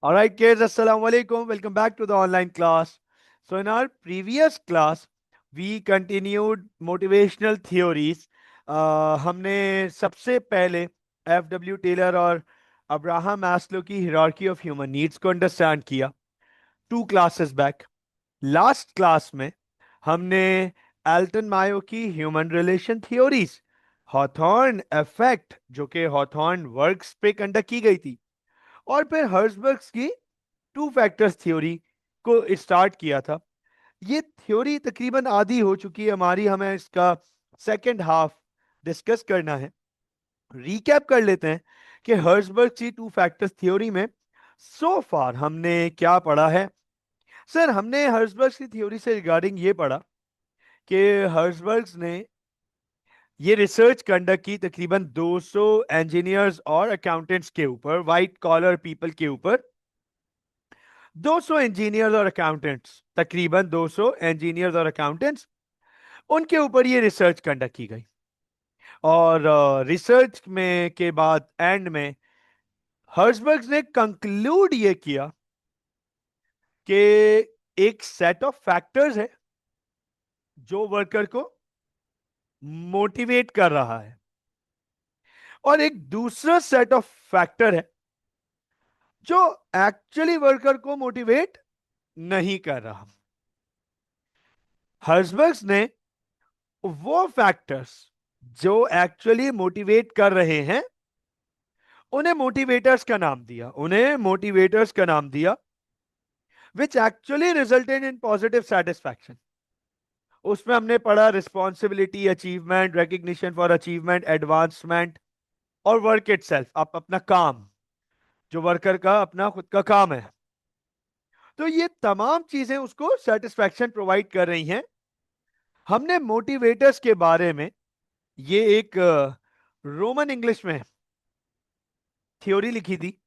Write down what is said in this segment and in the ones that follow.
All right, kids, assalamu alaikum. Welcome back to the online class. So, in our previous class, we continued motivational theories. हमने सबसे पहले F.W. Taylor और Abraham Maslow की hierarchy of human needs को understand किया 2 classes back. Last class में हमने Elton Mayo की human relation theories, Hawthorne effect जो कि हॉथॉर्न वर्क्स पे कंडक्ट की गई थी, और फिर हर्जबर्ग्स की टू फैक्टर्स थ्योरी को स्टार्ट किया था। ये थ्योरी तकरीबन आधी हो चुकी है हमारी, हमें इसका सेकंड हाफ डिस्कस करना है। रीकैप कर लेते हैं कि हर्जबर्ग की टू फैक्टर्स थ्योरी में सो फार हमने क्या पढ़ा है। सर, हमने हर्जबर्ग की थ्योरी से रिगार्डिंग ये पढ़ा कि हर्जबर्ग ने ये रिसर्च कंडक्ट की तकरीबन 200 इंजीनियर्स और अकाउंटेंट्स के ऊपर, वाइट कॉलर पीपल के ऊपर। 200 इंजीनियर्स और अकाउंटेंट्स, तकरीबन 200 इंजीनियर्स और अकाउंटेंट्स, उनके ऊपर ये रिसर्च कंडक्ट की गई। और रिसर्च में के बाद एंड में हर्जबर्ग ने कंक्लूड ये किया कि एक सेट ऑफ फैक्टर्स है जो वर्कर को मोटिवेट कर रहा है, और एक दूसरा सेट ऑफ फैक्टर है जो एक्चुअली वर्कर को मोटिवेट नहीं कर रहा। हर्जबर्ग ने वो फैक्टर्स जो एक्चुअली मोटिवेट कर रहे हैं उन्हें मोटिवेटर्स का नाम दिया, which actually resulted in positive satisfaction. उसमें हमने पढ़ा responsibility, achievement, recognition for achievement, advancement और वर्क इटसेल्फ, अपना काम, जो वर्कर का अपना खुद का काम है। तो ये तमाम चीजें उसको सेटिस्फैक्शन प्रोवाइड कर रही हैं। हमने मोटिवेटर्स के बारे में ये एक रोमन इंग्लिश में थ्योरी लिखी थी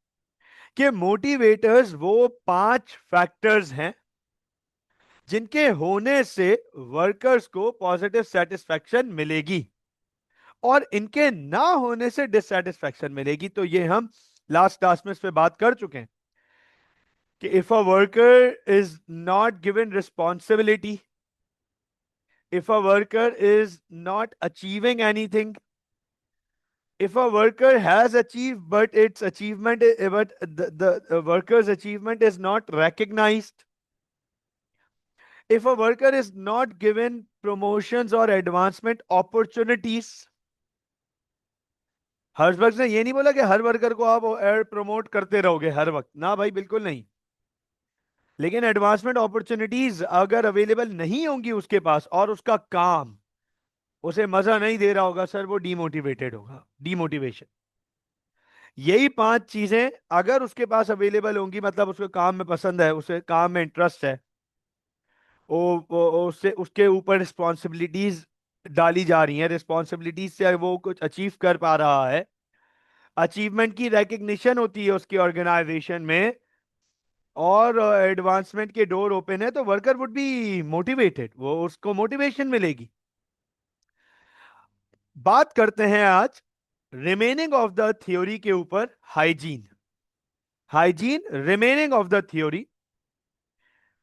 कि मोटिवेटर्स वो 5 फैक्टर्स हैं जिनके होने से वर्कर्स को पॉजिटिव सेटिस्फैक्शन मिलेगी और इनके ना होने से डिससेटिस्फैक्शन मिलेगी। तो ये हम लास्ट क्लास में इस पे बात कर चुके हैं कि if a worker is not given responsibility, if a worker is not achieving anything, if a worker has achieved but its achievement but the worker's achievement is not recognized, if a worker is not given promotions or advancement opportunities। हर्षबर्ग ने ये नहीं बोला कि हर worker को आप promote करते रहोगे हर वक्त, ना भाई, बिल्कुल नहीं। लेकिन एडवांसमेंट अपॉर्चुनिटीज अगर अवेलेबल नहीं होंगी उसके पास और उसका काम उसे मजा नहीं दे रहा होगा, सर, वो डीमोटिवेटेड होगा, डीमोटिवेशन। यही 5 चीजें अगर उसके पास अवेलेबल होंगी, मतलब उसको काम में पसंद है, उसे काम में इंटरेस्ट है, उससे उसके ऊपर रिस्पॉन्सिबिलिटीज डाली जा रही हैं, रिस्पॉन्सिबिलिटीज से वो कुछ अचीव कर पा रहा है, अचीवमेंट की रिकग्निशन होती है उसकी ऑर्गेनाइजेशन में, और एडवांसमेंट के डोर ओपन है, तो वर्कर वुड बी मोटिवेटेड, वो उसको मोटिवेशन मिलेगी। बात करते हैं आज रिमेनिंग ऑफ द थ्योरी के ऊपर, hygiene. Hygiene remaining of the theory.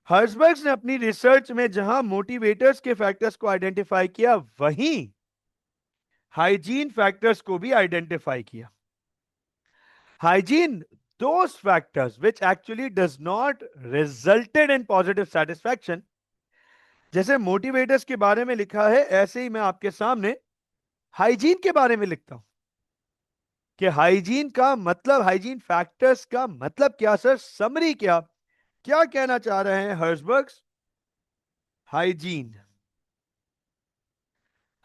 Herzberg ने अपनी रिसर्च में जहां मोटिवेटर्स के फैक्टर्स को आइडेंटिफाई किया, वहीं हाइजीन फैक्टर्स को भी आइडेंटिफाई किया। Hygiene, those factors which actually does not resulted in positive satisfaction। जैसे मोटिवेटर्स के बारे में लिखा है, ऐसे ही मैं आपके सामने हाइजीन के बारे में लिखता हूं कि हाइजीन का मतलब, हाइजीन फैक्टर्स का मतलब क्या सर, समरी क्या क्या कहना चाह रहे हैं हर्सबर्ग। हाइजीन,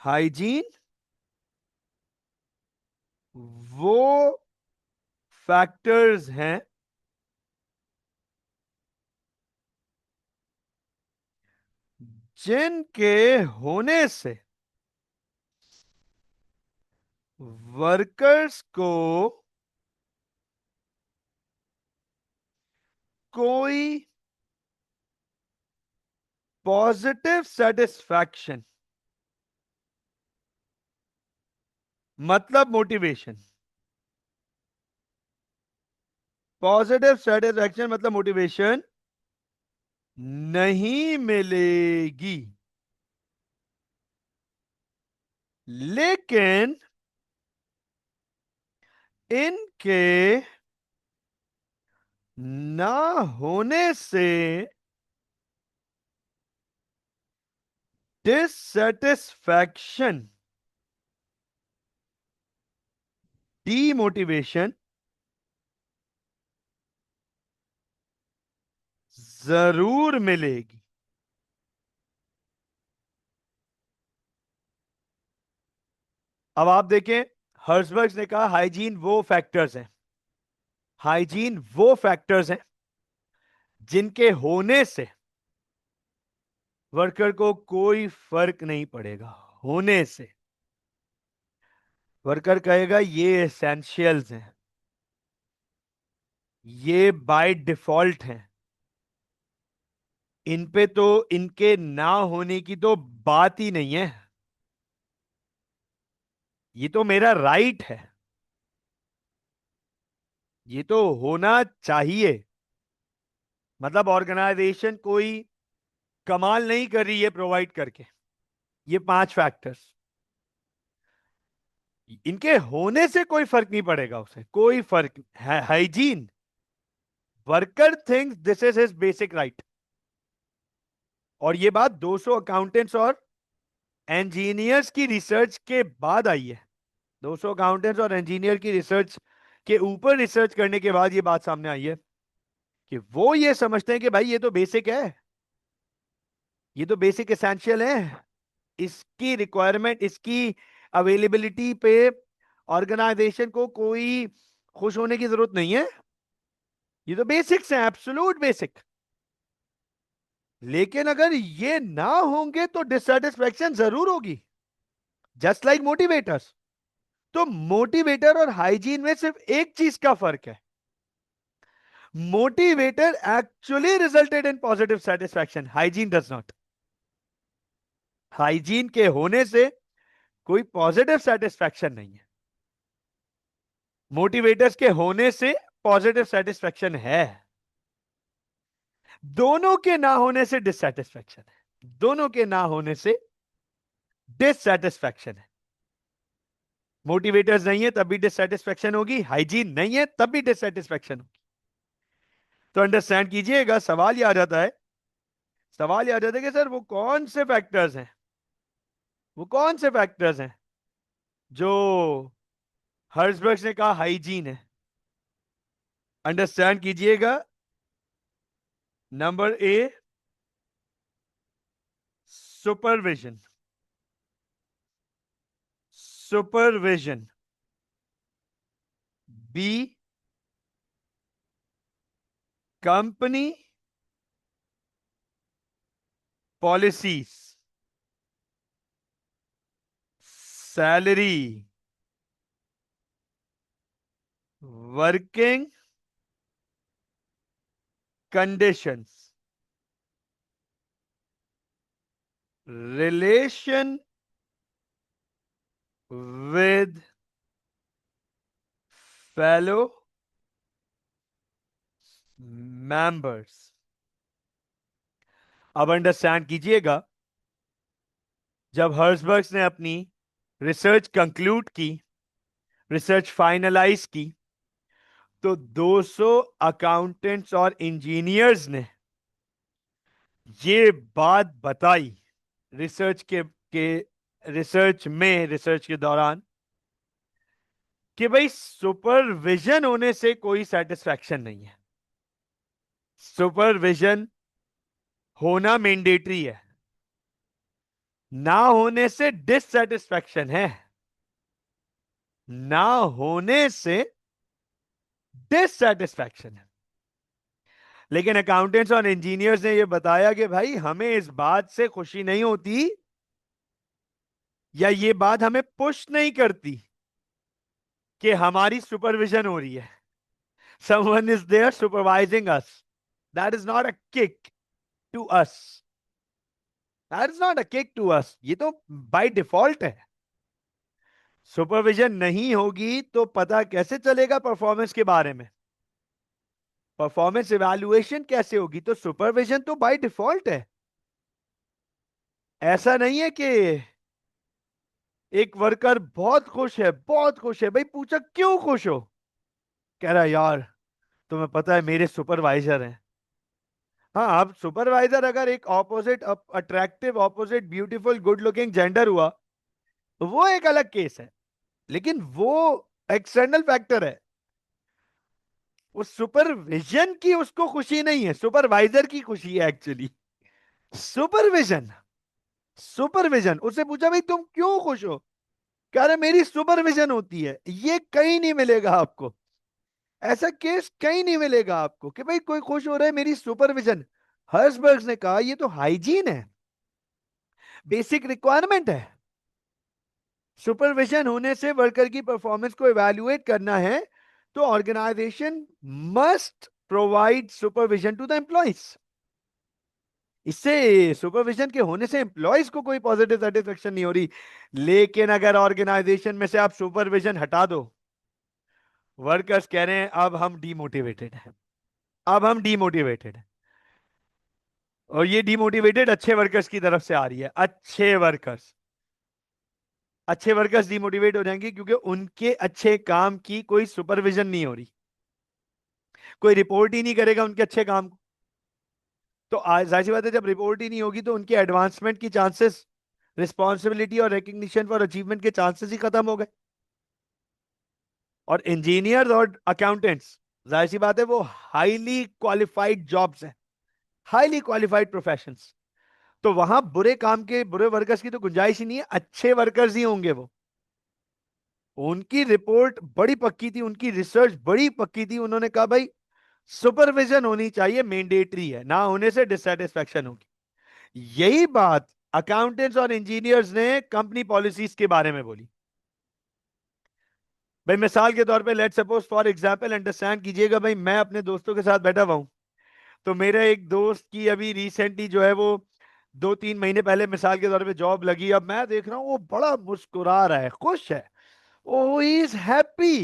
हाइजीन वो फैक्टर्स हैं जिनके होने से वर्कर्स को कोई पॉजिटिव सेटिस्फैक्शन, मतलब मोटिवेशन, पॉजिटिव सेटिस्फैक्शन मतलब मोटिवेशन नहीं मिलेगी, लेकिन इनके ना होने से डिससेटिस्फैक्शन, डीमोटिवेशन जरूर मिलेगी। अब आप देखें, हर्सबर्ग ने कहा हाइजीन वो फैक्टर्स हैं, हाइजीन वो फैक्टर्स हैं जिनके होने से वर्कर को कोई फर्क नहीं पड़ेगा। होने से वर्कर कहेगा ये एसेंशियल्स हैं, ये बाय डिफॉल्ट हैं, इन पे तो इनके ना होने की तो बात ही नहीं है, ये तो मेरा राइट है, ये तो होना चाहिए। मतलब ऑर्गेनाइजेशन कोई कमाल नहीं कर रही है प्रोवाइड करके ये 5 फैक्टर्स, इनके होने से कोई फर्क नहीं पड़ेगा, उसे कोई फर्क है। Hygiene, worker thinks this is his basic right. और ये बात 200 अकाउंटेंट्स और इंजीनियर्स की रिसर्च के बाद आई है। 200 अकाउंटेंट्स और इंजीनियर की रिसर्च के ऊपर रिसर्च करने के बाद ये बात सामने आई है कि वो ये समझते हैं कि भाई ये तो बेसिक है, ये तो बेसिक एसेंशियल है, इसकी रिक्वायरमेंट, इसकी अवेलेबिलिटी पे ऑर्गेनाइजेशन को कोई खुश होने की जरूरत नहीं है, ये तो बेसिक्स हैं, एब्सोल्यूट बेसिक। लेकिन अगर ये ना होंगे तो डिससेटिस्फैक्शन जरूर होगी, जस्ट लाइक मोटिवेटर्स। तो मोटिवेटर और हाइजीन में सिर्फ एक चीज का फर्क है, motivator actually resulted in positive satisfaction, hygiene does not. Hygiene के होने से कोई पॉजिटिव सेटिस्फैक्शन नहीं है, मोटिवेटर्स के होने से पॉजिटिव सेटिस्फैक्शन है। दोनों के ना होने से डिससेटिस्फैक्शन है, दोनों के ना होने से डिससेटिस्फैक्शन है। मोटिवेटर्स नहीं है तब भी डिससेटिस्फैक्शन होगी, हाइजीन नहीं है तब भी डिससेटिस्फैक्शन होगी। तो अंडरस्टैंड कीजिएगा, सवाल ये आ जाता है, सवाल ये आ जाता है कि सर वो कौन से फैक्टर्स हैं, वो कौन से फैक्टर्स हैं जो हर्सबर्ग ने कहा हाइजीन है। अंडरस्टैंड कीजिएगा, number A supervision, supervision, B company policies, salary, working conditions, relation with fellow members. अब अंडरस्टैंड कीजिएगा, जब हर्सबर्ग ने अपनी रिसर्च कंक्लूड की, रिसर्च फाइनलाइज की, तो 200 अकाउंटेंट्स और इंजीनियर्स ने ये बात बताई रिसर्च के दौरान कि भाई सुपरविजन होने से कोई सेटिस्फैक्शन नहीं है, सुपरविजन होना मैंडेटरी है, ना होने से डिससेटिस्फैक्शन है, ना होने से डिससेटिस्फैक्शन है। लेकिन अकाउंटेंट्स और इंजीनियर्स ने यह बताया कि भाई हमें इस बात से खुशी नहीं होती, या ये बात हमें पुश नहीं करती कि हमारी सुपरविजन हो रही है, someone is there supervising us, that is not a kick to us, that is not a kick to us, ये तो बाय डिफॉल्ट है। सुपरविजन नहीं होगी तो पता कैसे चलेगा परफॉर्मेंस के बारे में, परफॉर्मेंस इवैल्यूएशन कैसे होगी? तो सुपरविजन तो बाय डिफॉल्ट है। ऐसा नहीं है कि एक वर्कर बहुत खुश है, बहुत खुश है, भाई पूछा क्यों खुश हो, कह रहा यार तुम्हें पता है मेरे सुपरवाइजर हैं। हाँ, अब सुपरवाइजर अगर एक opposite, attractive, opposite, beautiful, good looking gender हुआ तो वो एक अलग केस है, लेकिन वो एक्सटर्नल फैक्टर है। उस सुपरविजन की उसको खुशी नहीं है, सुपरवाइजर की खुशी है एक्चुअली। सुपरविजन, सुपरविजन, उससे पूछा भाई तुम क्यों खुश हो, कह रहे मेरी सुपरविजन होती है। ये कहीं नहीं मिलेगा आपको, ऐसा केस कहीं नहीं मिलेगा आपको कि भाई कोई खुश हो रहा है मेरी सुपरविजन। हर्सबर्ग ने कहा ये तो हाइजीन है, बेसिक रिक्वायरमेंट है। सुपरविजन होने से वर्कर की परफॉर्मेंस को इवैल्यूएट करना है तो organisation must provide supervision to the employees. इससे सुपरविजन के होने से एम्प्लॉयज को कोई पॉजिटिव सेटिस्फेक्शन नहीं हो रही। लेकिन अगर ऑर्गेनाइजेशन में से आप सुपरविजन हटा दो, वर्कर्स कह रहे हैं अब हम डीमोटिवेटेड हैं, अब हम डीमोटिवेटेड हैं। और ये डीमोटिवेटेड अच्छे वर्कर्स की तरफ से आ रही है। अच्छे वर्कर्स डीमोटिवेट हो जाएंगे क्योंकि उनके अच्छे काम की कोई सुपरविजन नहीं हो रही, कोई रिपोर्ट ही नहीं करेगा उनके अच्छे काम को। तो जाहिर सी बात है, जब रिपोर्ट ही नहीं होगी तो उनके एडवांसमेंट की चांसेस, रिस्पॉन्सिबिलिटी और रिकग्निशन फॉर अचीवमेंट के चांसेस ही खत्म हो गए। और इंजीनियर्स और अकाउंटेंट्स, जाहिर सी बात है वो हाईली क्वालिफाइड जॉब्स हैं, हाईली क्वालिफाइड प्रोफेशंस। तो वहां बुरे काम के, बुरे वर्कर्स की तो गुंजाइश ही नहीं है, अच्छे वर्कर्स ही होंगे वो। उनकी रिपोर्ट बड़ी पक्की थी, उनकी रिसर्च बड़ी पक्की थी, उन्होंने कहा भाई सुपरविजन होनी चाहिए, मैंडेटरी है, ना होने से डिससेटिस्फैक्शन होगी। यही बात अकाउंटेंट्स और इंजीनियर्स ने कंपनी पॉलिसीज के बारे में बोली। भाई मिसाल के तौर पे let suppose for example, understand कीजिएगा, भाई मैं अपने दोस्तों के साथ बैठा हुआ हूं, तो मेरे एक दोस्त की अभी रिसेंटली जो है वो 2-3 महीने पहले मिसाल के तौर पे जॉब लगी। अब मैं देख रहा हूं वो बड़ा मुस्कुरा रहा है, खुश है, oh he is happy,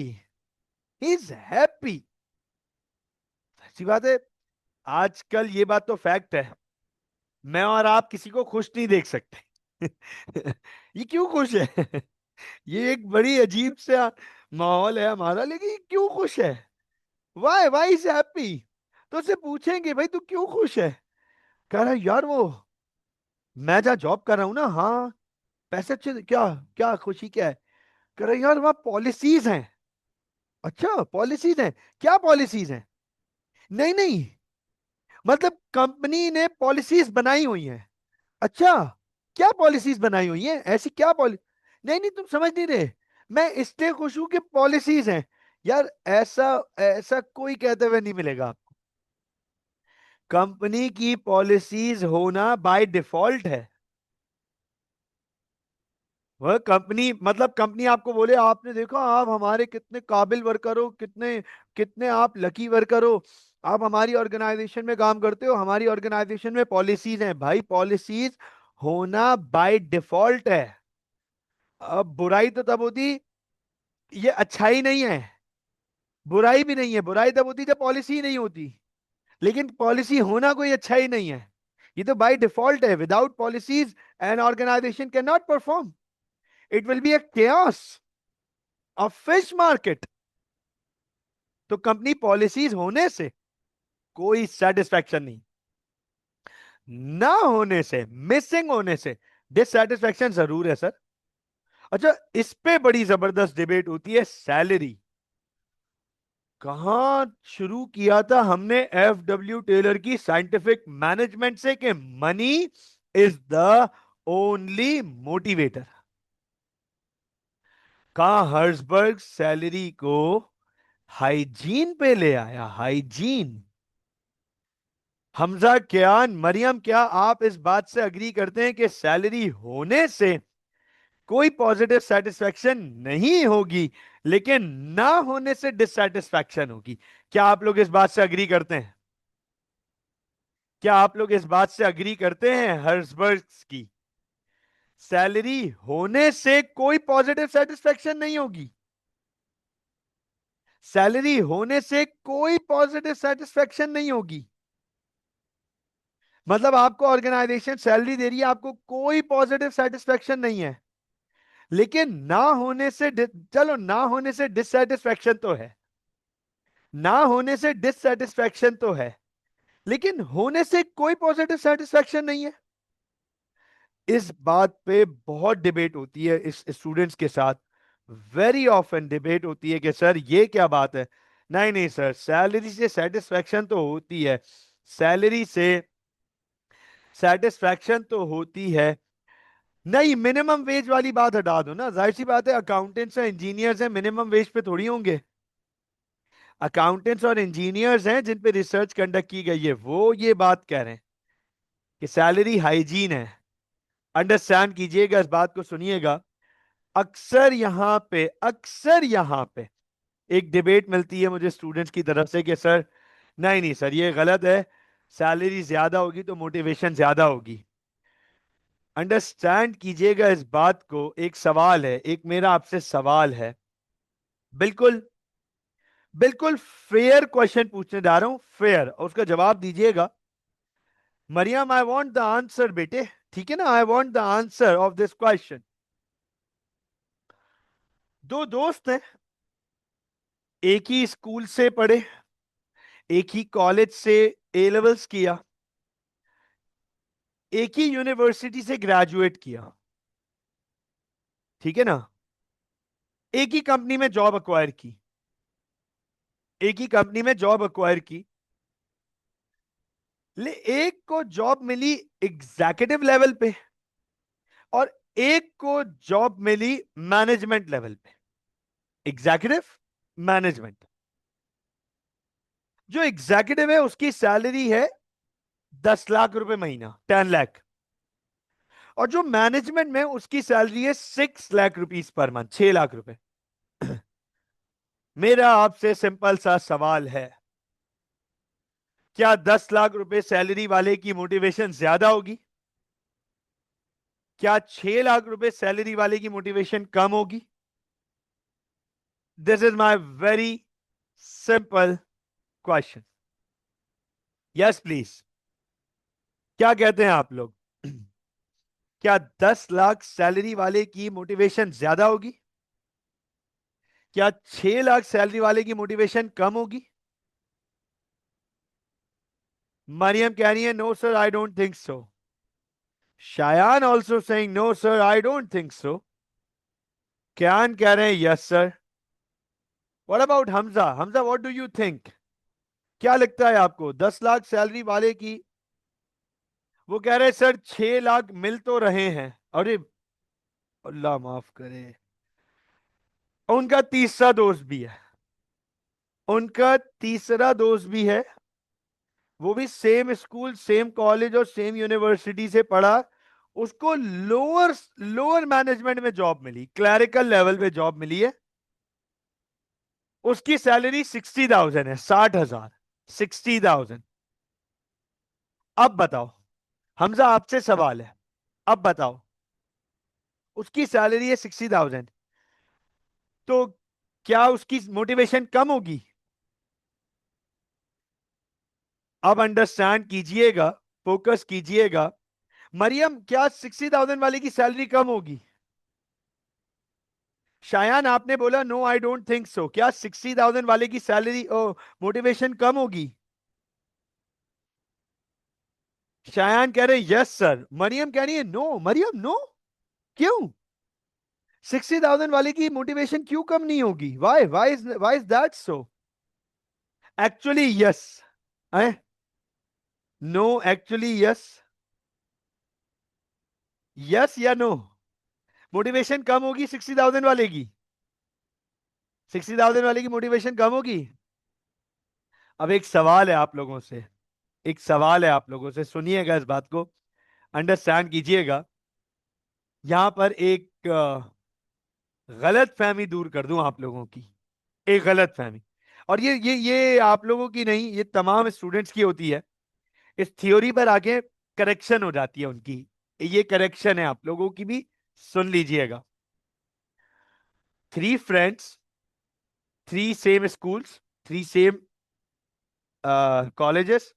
he is happy. अच्छी बात है, आजकल ये बात तो फैक्ट है, मैं और आप किसी को खुश नहीं देख सकते। ये क्यों खुश है? ये एक बड़ी अजीब सा माहौल है हमारा, लेकिन ये क्यों खुश है? Why why is happy? तो उससे पूछेंगे भाई तू क्यों खुश है, कह रहा है यार वो मैं जहाँ जॉब कर रहा हूँ ना, हाँ पैसे अच्छे, क्या क्या खुशी क्या है, कह रहा है यार वहाँ पॉलिसीज हैं। अच्छा पॉलिसीज हैं, क्या पॉलिसीज हैं? नहीं नहीं, मतलब कंपनी ने पॉलिसीज बनाई हुई हैं। अच्छा, क्या पॉलिसीज बनाई हुई हैं, ऐसी क्या पॉलिसी? नहीं नहीं, तुम समझ नहीं रहे, मैं इसलिए खुश हूं कि पॉलिसीज हैं। यार ऐसा, ऐसा कोई कहते हुए नहीं मिलेगा आपको। कंपनी की पॉलिसीज होना बाय डिफॉल्ट है। वह कंपनी, मतलब कंपनी आपको बोले आपने देखा आप हमारे कितने काबिल वर्कर हो, कितने कितने आप लकी वर्कर हो, आप हमारी ऑर्गेनाइजेशन में काम करते हो, हमारी ऑर्गेनाइजेशन में पॉलिसीज हैं। भाई पॉलिसीज होना बाय डिफॉल्ट है। अब बुराई तो तब होती, ये अच्छाई नहीं है, बुराई भी नहीं है, बुराई तब होती जब पॉलिसी ही नहीं होती। लेकिन पॉलिसी होना कोई अच्छाई नहीं है, ये तो बाय डिफॉल्ट है। Without policies an organisation can not perform, it will be a chaos, a fish market. तो कंपनी पॉलिसीज होने से कोई सेटिस्फैक्शन नहीं, ना होने से, मिसिंग होने से डिससेटिस्फैक्शन जरूर है सर। अच्छा, इस पे बड़ी जबरदस्त डिबेट होती है, सैलरी। कहां शुरू किया था हमने F.W. टेलर की साइंटिफिक मैनेजमेंट से कि money is the only motivator. कहा हर्सबर्ग सैलरी को हाइजीन पे ले आया, हाइजीन। हमजा क्यान, मरियम, क्या आप इस बात से अग्री करते हैं कि सैलरी होने से कोई पॉजिटिव सेटिस्फैक्शन नहीं होगी, लेकिन ना होने से डिससेटिस्फैक्शन होगी? क्या आप लोग इस बात से अग्री करते हैं? क्या आप लोग इस बात से अग्री करते हैं हर्सबर्ग की सैलरी होने से कोई पॉजिटिव सेटिस्फैक्शन नहीं होगी, सैलरी होने से कोई पॉजिटिव सेटिस्फेक्शन नहीं होगी। मतलब आपको ऑर्गेनाइजेशन सैलरी दे रही है, आपको कोई पॉजिटिव सेटिस्फेक्शन नहीं है। लेकिन ना होने से चलो ना होने से डिससेटिस्फेक्शन तो है, ना होने से डिससेटिस्फेक्शन तो है, लेकिन होने से कोई पॉजिटिव सेटिस्फेक्शन नहीं है। इस बात पे बहुत डिबेट होती है इस स्टूडेंट्स के साथ। वेरी ऑफन डिबेट होती है कि सर ये क्या बात है। नहीं नहीं सर, सैलरी से सेटिस्फेक्शन तो होती है, सैलरी से सेटिस्फेक्शन तो होती है। नहीं, मिनिमम वेज वाली बात हटा दो ना, जाहिर सी बात है अकाउंटेंट्स और इंजीनियर्स हैं, मिनिमम वेज पे थोड़ी होंगे। अकाउंटेंट्स और इंजीनियर्स हैं जिन पे रिसर्च कंडक्ट की गई है, वो ये बात कह रहे हैं कि सैलरी हाइजीन है। अंडरस्टैंड कीजिएगा, इस बात को सुनिएगा। अक्सर यहां पे एक डिबेट मिलती है मुझे स्टूडेंट्स की तरफ से कि सर नहीं नहीं सर, ये गलत है, सैलरी ज्यादा होगी तो मोटिवेशन ज्यादा होगी। अंडरस्टैंड कीजिएगा इस बात को। एक सवाल है, एक मेरा आपसे सवाल है, बिल्कुल बिल्कुल फेयर क्वेश्चन पूछने जा रहा हूं, फेयर, और उसका जवाब दीजिएगा। Mariam, I want the answer बेटे, ठीक है ना, I want the answer of this question. दो दोस्त हैं, एक ही स्कूल से पढ़े, एक ही कॉलेज से ए लेवल्स किया, एक ही यूनिवर्सिटी से ग्रेजुएट किया, ठीक है ना, एक ही कंपनी में जॉब अक्वायर की, एक ही कंपनी में जॉब अक्वायर की। ले एक को जॉब मिली एग्जीक्यूटिव लेवल पे, और एक को जॉब मिली मैनेजमेंट लेवल पे। Executive, management. जो एग्जीक्यूटिव है उसकी सैलरी है 10 लाख रुपए महीना, 10 लाख। और जो मैनेजमेंट में उसकी सैलरी है 6 lakh rupees per month, 6 lakh रुपए। मेरा आपसे सिंपल सा सवाल है, क्या 10 लाख रुपए सैलरी वाले की मोटिवेशन ज्यादा होगी? क्या 6 लाख रुपए सैलरी वाले की मोटिवेशन कम होगी? This is my very simple question. Yes please, क्या कहते हैं आप लोग? क्या 10 लाख सैलरी वाले की मोटिवेशन ज्यादा होगी? क्या 6 लाख सैलरी वाले की मोटिवेशन कम होगी? मरियम कह रही है no sir, I don't think so. Shayan also saying no sir, I don't think so. Kyan कह रहे हैं yes sir. What about Hamza? Hamza, what do you think? क्या लगता है आपको 10 लाख सैलरी वाले की? वो कह रहे हैं सर 6 लाख मिल तो रहे हैं। अरे अल्लाह माफ करे, उनका तीसरा दोस्त भी है, उनका तीसरा दोस्त भी है, वो भी सेम स्कूल, सेम कॉलेज और सेम यूनिवर्सिटी से पढ़ा। उसको लोअर लोअर मैनेजमेंट में जॉब मिली, क्लैरिकल लेवल पे जॉब मिली है। उसकी सैलरी 60,000 है, 60,000, 60,000। अब बताओ, हमजा आपसे सवाल है, अब बताओ, उसकी सैलरी है 60,000, तो क्या उसकी मोटिवेशन कम होगी? अब अंडरस्टैंड कीजिएगा, फोकस कीजिएगा। मरियम, क्या 60,000 वाले की सैलरी कम होगी? शायान, आपने बोला no I don't think so, क्या 60,000 वाले की सैलरी मोटिवेशन कम होगी? शायान कह रहे यस सर, मरियम कह रही है नो। मरियम नो, क्यों? 60,000 वाले की मोटिवेशन क्यों कम नहीं होगी? Why is that so? Actually yes है, नो, एक्चुअली यस, यस या नो? मोटिवेशन कम होगी 60,000 वाले की? 60,000 वाले की मोटिवेशन कम होगी? अब एक सवाल है आप लोगों से, एक सवाल है आप लोगों से, सुनिएगा इस बात को, अंडरस्टैंड कीजिएगा। यहां पर एक गलत फहमी दूर कर दूं आप लोगों की, एक गलत फहमी। और ये आप लोगों की नहीं, ये तमाम स्टूडेंट्स की होती है। इस थ्योरी पर आके करेक्शन हो जाती है उनकी, ये करेक्शन है आप लोगों की भी, सुन लीजिएगा। Three friends 3 same schools, 3 same colleges,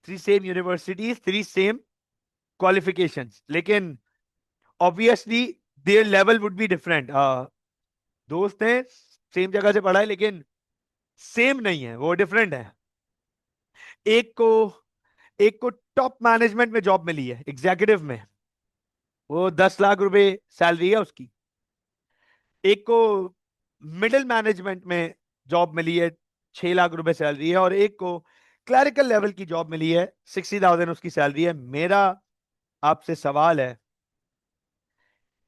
3 same universities, 3 same qualifications, लेकिन obviously their level would be different. दोस्त हैं, सेम जगह से पढ़ा है, लेकिन सेम नहीं है, वो डिफरेंट है। एक को एक को टॉप मैनेजमेंट में जॉब मिली है, एग्जीक्यूटिव में, वो 10 लाख रुपए सैलरी है उसकी। एक को मिडिल मैनेजमेंट में जॉब मिली है, 6 लाख रुपए सैलरी है। और एक को क्लरिकल लेवल की जॉब मिली है, 60,000 उसकी सैलरी है। मेरा आपसे सवाल है,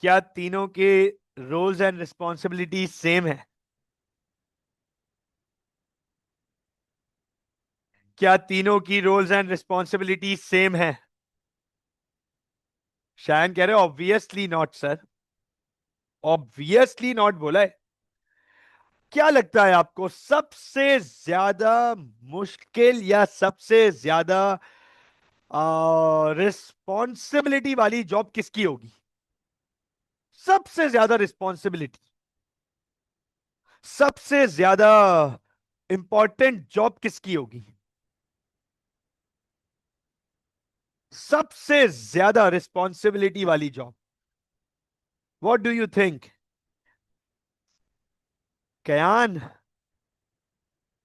क्या तीनों के रोल्स एंड रिस्पॉन्सिबिलिटीज सेम है? क्या तीनों की रोल्स एंड रिस्पॉन्सिबिलिटीज सेम है? शायन कह रहे obviously not sir, obviously not बोला है। क्या लगता है आपको, सबसे ज्यादा मुश्किल या सबसे ज्यादा रिस्पॉन्सिबिलिटी वाली जॉब किसकी होगी? सबसे ज्यादा रिस्पॉन्सिबिलिटी, सबसे ज्यादा इंपॉर्टेंट जॉब किसकी होगी? सबसे ज्यादा रिस्पॉन्सिबिलिटी वाली job, what do you think? Kayan,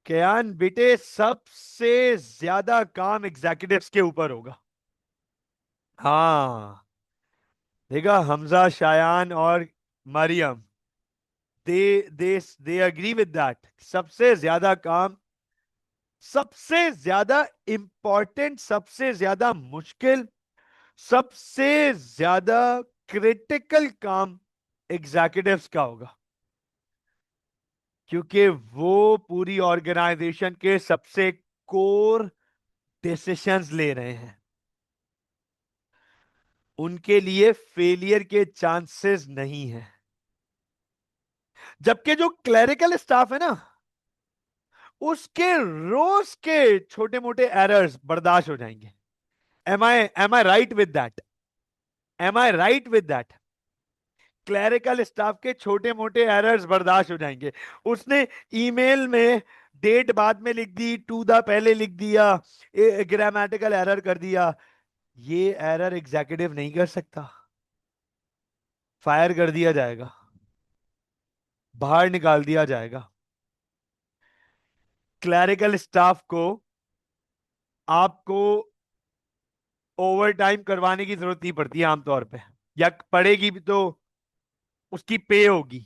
Kayan बेटे, सबसे ज्यादा काम एग्जीक्यूटिव्स के ऊपर होगा। हाँ, देखा, हमजा, शायान और मरियम, दे दे अग्री विद दैट। सबसे ज्यादा काम, सबसे ज्यादा इंपॉर्टेंट, सबसे ज्यादा मुश्किल, सबसे ज्यादा क्रिटिकल काम एग्जीक्यूटिव्स का होगा, क्योंकि वो पूरी ऑर्गेनाइजेशन के सबसे कोर डिसीशंस ले रहे हैं। उनके लिए फेलियर के चांसेस नहीं है। जबकि जो क्लरिकल स्टाफ है ना, उसके रोज के छोटे मोटे एरर्स बर्दाश्त हो जाएंगे। Am I right with that? Am I right with that? Clerical staff के छोटे मोटे एरर्स बर्दाश्त हो जाएंगे। उसने ईमेल में डेट बाद में लिख दी, टू द पहले लिख दिया, ग्रामेटिकल एरर कर दिया, ये एरर एग्जीक्यूटिव नहीं कर सकता, फायर कर दिया जाएगा, बाहर निकाल दिया जाएगा। क्लरिकल स्टाफ को आपको ओवर टाइम करवाने की जरूरत नहीं पड़ती है आमतौर पे, या पड़ेगी भी तो उसकी पे होगी।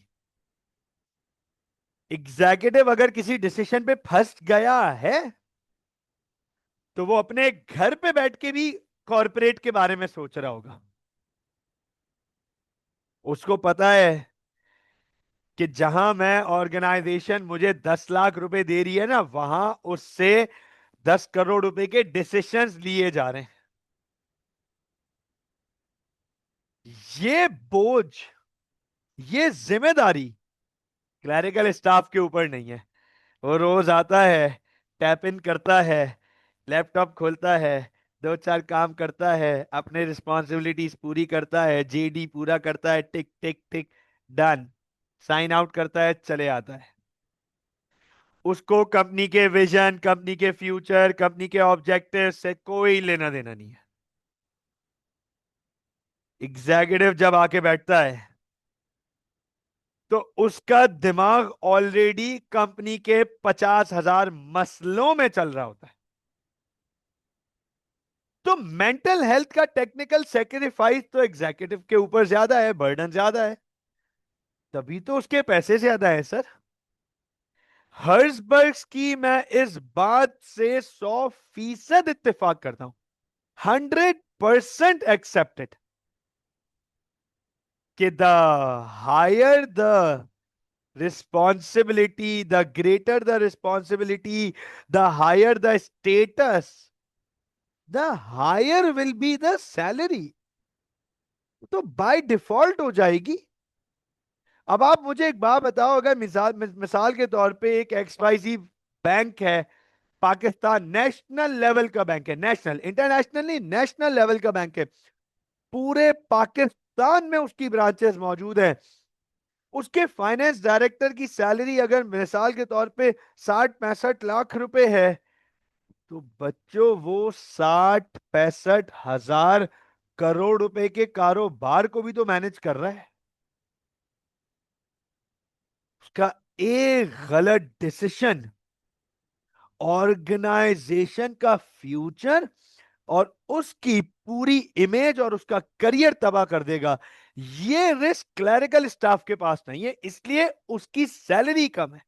एग्जीक्यूटिव अगर किसी डिसीजन पे फंस गया है, तो वो अपने घर पे बैठ के भी कॉरपोरेट के बारे में सोच रहा होगा। उसको पता है कि जहां मैं, ऑर्गेनाइजेशन मुझे 10 लाख रुपए दे रही है ना, वहां उससे 10 करोड़ रुपए के डिसीजंस लिए जा रहे हैं। ये बोझ, ये जिम्मेदारी क्लरिकल स्टाफ के ऊपर नहीं है। वो रोज आता है, टैप इन करता है, लैपटॉप खोलता है, दो चार काम करता है, अपने रिस्पॉन्सिबिलिटीज पूरी करता है, जेडी पूरा करता है, टिक टिक टिक, डन, साइन आउट करता है, चले आता है। उसको कंपनी के विजन, कंपनी के फ्यूचर, कंपनी के ऑब्जेक्टिव से कोई लेना देना नहीं है। एग्जीक्यूटिव जब आके बैठता है, तो उसका दिमाग ऑलरेडी कंपनी के 50,000 मसलों में चल रहा होता है। तो मेंटल हेल्थ का टेक्निकल सेक्रीफाइस तो एग्जीक्यूटिव के ऊपर ज्यादा है, बर्डन ज्यादा है, तभी तो उसके पैसे ज्यादा है सर। हर्सबर्ग्स की मैं इस बात से 100% इत्तेफाक करता हूं, 100% एक्सेप्टेड, कि the higher the responsibility, the greater the responsibility, the higher the status, the higher will be the salary। तो बाय डिफॉल्ट हो जाएगी। अब आप मुझे एक बात बताओ, अगर मिसाल के तौर पे एक XYZ बैंक है, पाकिस्तान नेशनल लेवल का बैंक है, नेशनल, इंटरनेशनल नहीं, नेशनल लेवल का बैंक है, पूरे पाकिस्तान में उसकी ब्रांचेस मौजूद हैं, उसके फाइनेंस डायरेक्टर की सैलरी अगर मिसाल के तौर पे 60-65 लाख रुपए है, तो बच्चों वो 60-65 हजार करोड़ रुपए के कारोबार को भी तो मैनेज कर रहा है। उसका एक गलत डिसीजन ऑर्गेनाइजेशन का फ्यूचर और उसकी पूरी इमेज और उसका करियर तबाह कर देगा। ये रिस्क क्लरिकल स्टाफ के पास नहीं है, इसलिए उसकी सैलरी कम है।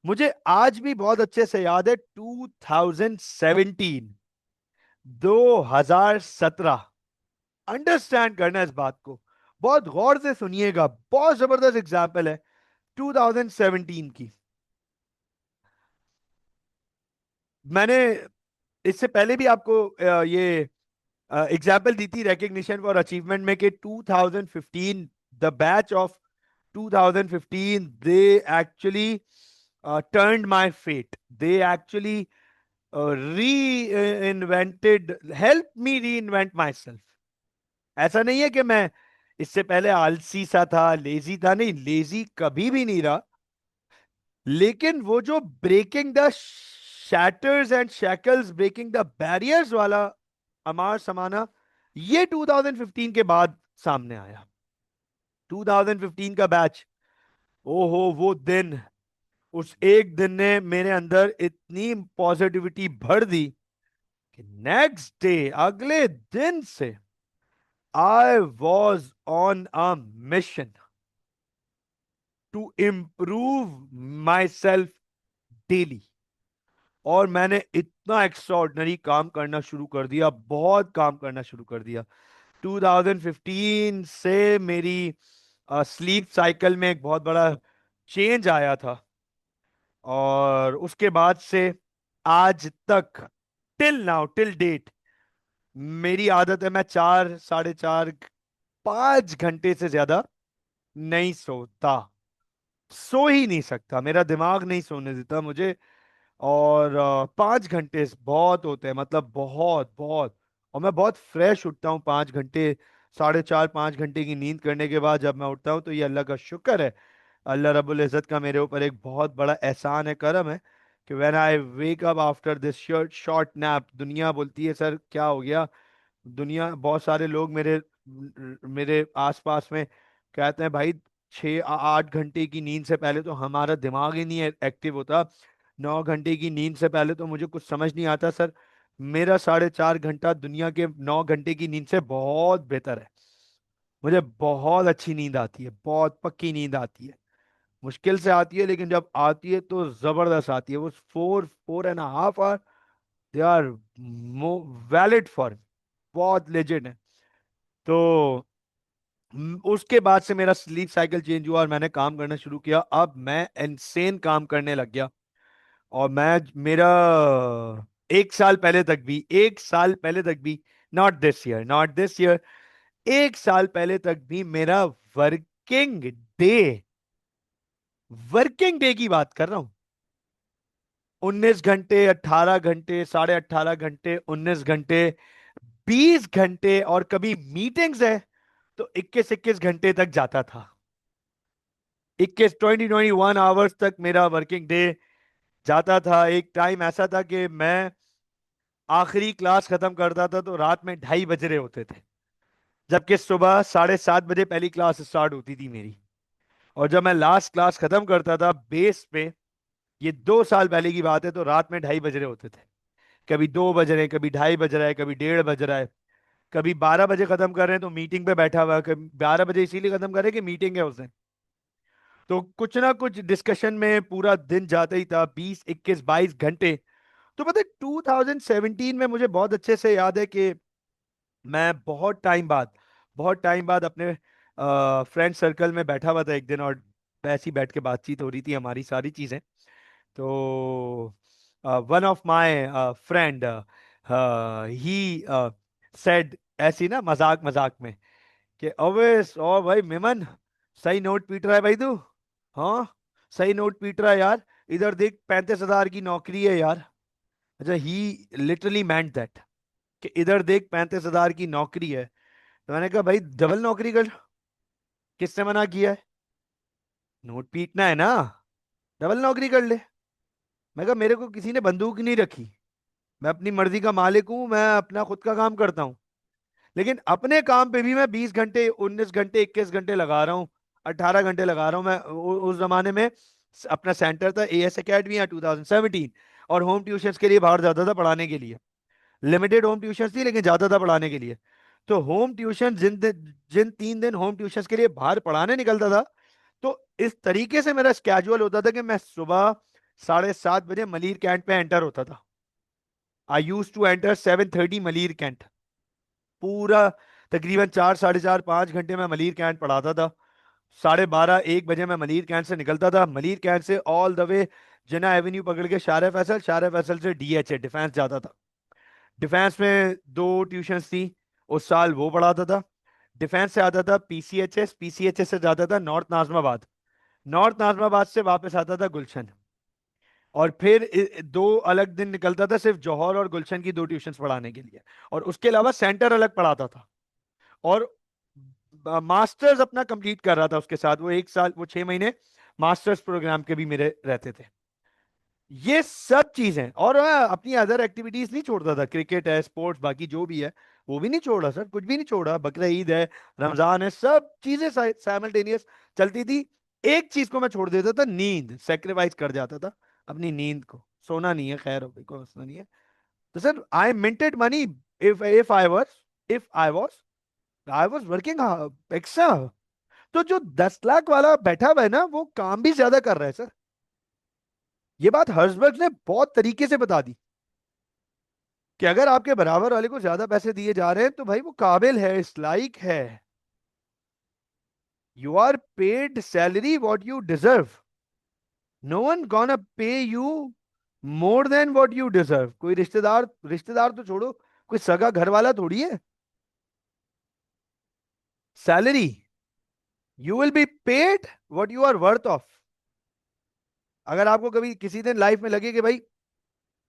मुझे आज भी बहुत अच्छे से याद है 2017, 2017। अंडरस्टैंड करना इस बात को, बहुत गौर से सुनिएगा, बहुत जबरदस्त एग्जाम्पल है 2017 की। मैंने इससे पहले भी आपको ये एग्जाम्पल दी थी रिकग्निशन फॉर अचीवमेंट में कि 2015, the batch of 2015, they actually turned my fate. They actually reinvented, help me reinvent myself. ऐसा नहीं है कि मैं इससे पहले आलसी सा था, लेजी था, नहीं, लेजी कभी भी नहीं रहा। लेकिन वो जो breaking the shatters and shackles, breaking the barriers वाला अमार समाना, ये 2015 के बाद सामने आया। 2015 का बैच, ओहो वो दिन, उस एक दिन ने मेरे अंदर इतनी पॉजिटिविटी भर दी कि नेक्स्ट डे, अगले दिन से, I was on a mission to improve myself daily. और मैंने इतना एक्स्ट्राऑर्डिनरी काम करना शुरू कर दिया, बहुत काम करना शुरू कर दिया। 2015 से मेरी स्लीप साइकिल में एक बहुत बड़ा चेंज आया था। और उसके बाद से आज तक, टिल नाउ, टिल डेट, मेरी आदत है मैं 4, 4.5, 5 घंटे से ज्यादा नहीं सोता। सो ही नहीं सकता, मेरा दिमाग नहीं सोने देता मुझे। और 5 घंटे बहुत होते हैं, मतलब बहुत बहुत। और मैं बहुत फ्रेश उठता हूँ 5 घंटे, 4.5-5 घंटे की नींद करने के बाद जब मैं उठता हूँ, तो ये अल्लाह का शुक्र है, अल्लाह रब्बुल इज़्ज़त का मेरे ऊपर एक बहुत बड़ा एहसान है, करम है, कि when I wake up after this short short nap, दुनिया बोलती है सर क्या हो गया। दुनिया, बहुत सारे लोग मेरे मेरे आसपास में कहते हैं भाई, 6-8 घंटे की नींद से पहले तो हमारा दिमाग ही नहीं एक्टिव होता। 9 घंटे की नींद से पहले तो मुझे कुछ समझ नहीं आता सर। मेरा 4.5 घंटा दुनिया के 9 घंटे की नींद से बहुत बेहतर है। मुझे बहुत अच्छी नींद आती है, बहुत पक्की नींद आती है। मुश्किल से आती है, लेकिन जब आती है तो जबरदस्त आती है। वो 4-4.5 hour, they are valid for, बहुत लेजेंड है। तो उसके बाद से मेरा स्लीप साइकिल चेंज हुआ और मैंने काम करना शुरू किया। अब मैं इनसेन काम करने लग गया। और मैं, मेरा 1 साल पहले तक भी, 1 साल पहले तक भी, not this year, not this year, 1 साल पहले तक भी मेरा वर्किंग डे, वर्किंग डे की बात कर रहा हूं, 19 घंटे, 18 घंटे, 18.5 घंटे, 19 घंटे, 20 घंटे, और कभी मीटिंग्स है तो 21-21 घंटे तक जाता था। 21-20-21 आवर्स तक मेरा वर्किंग डे जाता था। एक टाइम ऐसा था कि मैं आखिरी क्लास खत्म करता था तो रात में 2:30 बज रहे होते थे, जबकि सुबह 7:30 बजे पहली क्लास स्टार्ट होती थी मेरी। और जब मैं लास्ट क्लास खत्म करता था बेस पे, ये 2 साल पहले की बात है, तो रात में 2:30 बज रहे होते थे। कभी 2 बज रहे हैं, कभी 2:30 बज रहा है, कभी 1:30 बज रहा है, कभी 12 बजे खत्म कर रहे हैं तो मीटिंग पे बैठा हुआ है, कभी 12 बजे इसीलिए खत्म कर रहे हैं कि मीटिंग है उस दिन। तो कुछ ना कुछ डिस्कशन में पूरा दिन जाता ही था, 20, 21, 22 घंटे। तो पता है 2017 में मुझे बहुत अच्छे से याद है कि मैं बहुत टाइम बाद अपने फ्रेंड सर्कल में बैठा हुआ था एक दिन, और ऐसी बैठ के बातचीत हो रही थी हमारी सारी चीजें। तो one of my friend, he said, ऐसी ना मजाक मजाक में, कि अवेश, ओ भाई मेमन, सही नोट पीट रहा है भाई तू। हाँ, सही नोट पीट रहा है यार, इधर देख 35 हजार की नौकरी है यार। अच्छा, ही लिटरली मेंट दैट, कि इधर देख 35 हजार की नौकरी है। तो मैंने कहा भाई डबल नौकरी कर। किसने मना किया है? नोट पीटना है ना, डबल नौकरी कर ले। मैं कहा मेरे को किसी ने बंदूक नहीं रखी, मैं अपनी मर्जी का मालिक हूं, मैं अपना खुद का काम करता हूं। लेकिन अपने काम पे भी मैं 20 घंटे, 19 घंटे, 21 घंटे लगा रहा हूँ, 18 घंटे लगा रहा हूँ मैं। उस जमाने में अपना सेंटर था एएस एकेडमी या 2017, और होम ट्यूशंस के लिए बाहर जाता था पढ़ाने के लिए। लिमिटेड होम ट्यूशन थी लेकिन जाता था पढ़ाने के लिए। तो होम ट्यूशन जिन 3 दिन होम ट्यूशन के लिए बाहर पढ़ाने निकलता था, तो इस तरीके से मेरा स्केजुअल होता था कि मैं सुबह 7:30 बजे मलिर कैंट पे एंटर होता था। I use to enter 7:30 Malir Cantt. पूरा तकरीबन 4, 4:30, 5 घंटे में मलिर कैंट पढ़ाता था। 12:30, 1 बजे मैं मलिर कैंट से निकलता था। मलिर कैंट से all the way Jinnah Avenue पकड़ के शारे फैसल, शारे फैसल से डीएचए डिफेंस जाता था। डिफेंस में 2 ट्यूशंस थी, उस साल वो पढ़ाता था। डिफेंस से आता था पीसीएचएस, पीसीएचएस से जाता था नॉर्थ नाजमाबाद, नॉर्थ नाजमाबाद से वापस आता था गुलशन। और फिर 2 अलग दिन निकलता था सिर्फ जौहर और गुलशन की 2 ट्यूशंस पढ़ाने के लिए, और उसके अलावा सेंटर अलग पढ़ाता था। और मास्टर्स अपना कंप्लीट कर रहा था उसके साथ, वो 1 साल, वो 6 महीने मास्टर्स प्रोग्राम के भी मेरे रहते थे। ये सब चीजें, और मैं अपनी अदर एक्टिविटीज नहीं छोड़ता था, क्रिकेट है, स्पोर्ट्स, बाकी जो भी है वो भी नहीं छोड़ा सर, कुछ भी नहीं छोड़ा। बकरा ईद है, रमजान है, सब चीजें साइमल्टेनियस चलती थी। एक चीज को मैं छोड़ देता था, नींद सेक्रीफाइस कर जाता था अपनी नींद को। सोना नहीं है, खैर हो गई, कोई मसला नहीं है। तो sir I minted money, if I was working extra. तो जो 10 लाख वाला बैठा हुआ है ना, वो काम भी ज्यादा कर रहा है सर। ये बात हर्सबर्ग ने बहुत तरीके से बता दी कि अगर आपके बराबर वाले को ज्यादा पैसे दिए जा रहे हैं तो भाई वो काबिल है, इस लायक है। You are paid salary what you deserve. No one gonna pay you more than what you deserve. कोई रिश्तेदार, रिश्तेदार तो छोड़ो, कोई सगा घर वाला थोड़ी है। Salary, you will be paid what you are worth of. अगर आपको कभी किसी दिन लाइफ में लगे कि भाई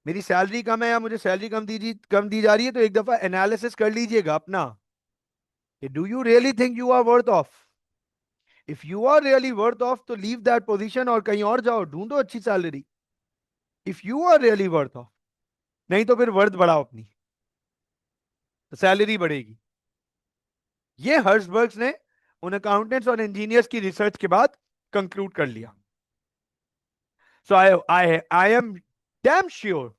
मेरी सैलरी कम है या मुझे सैलरी कम दी जा रही है, तो एक दफा एनालिसिस कर लीजिएगा अपना, do you really think you are worth of. If you are really worth of तो लीव दैट पोजीशन और कहीं और जाओ, ढूंढो अच्छी salary. If you are really worth of, नहीं तो फिर वर्थ बढ़ाओ अपनी, तो सैलरी बढ़ेगी। ये हर्सबर्ग्स ने उन अकाउंटेंट्स और इंजीनियर्स की रिसर्च के बाद कंक्लूड कर लिया। सो आई आई आई एम डैम श्योर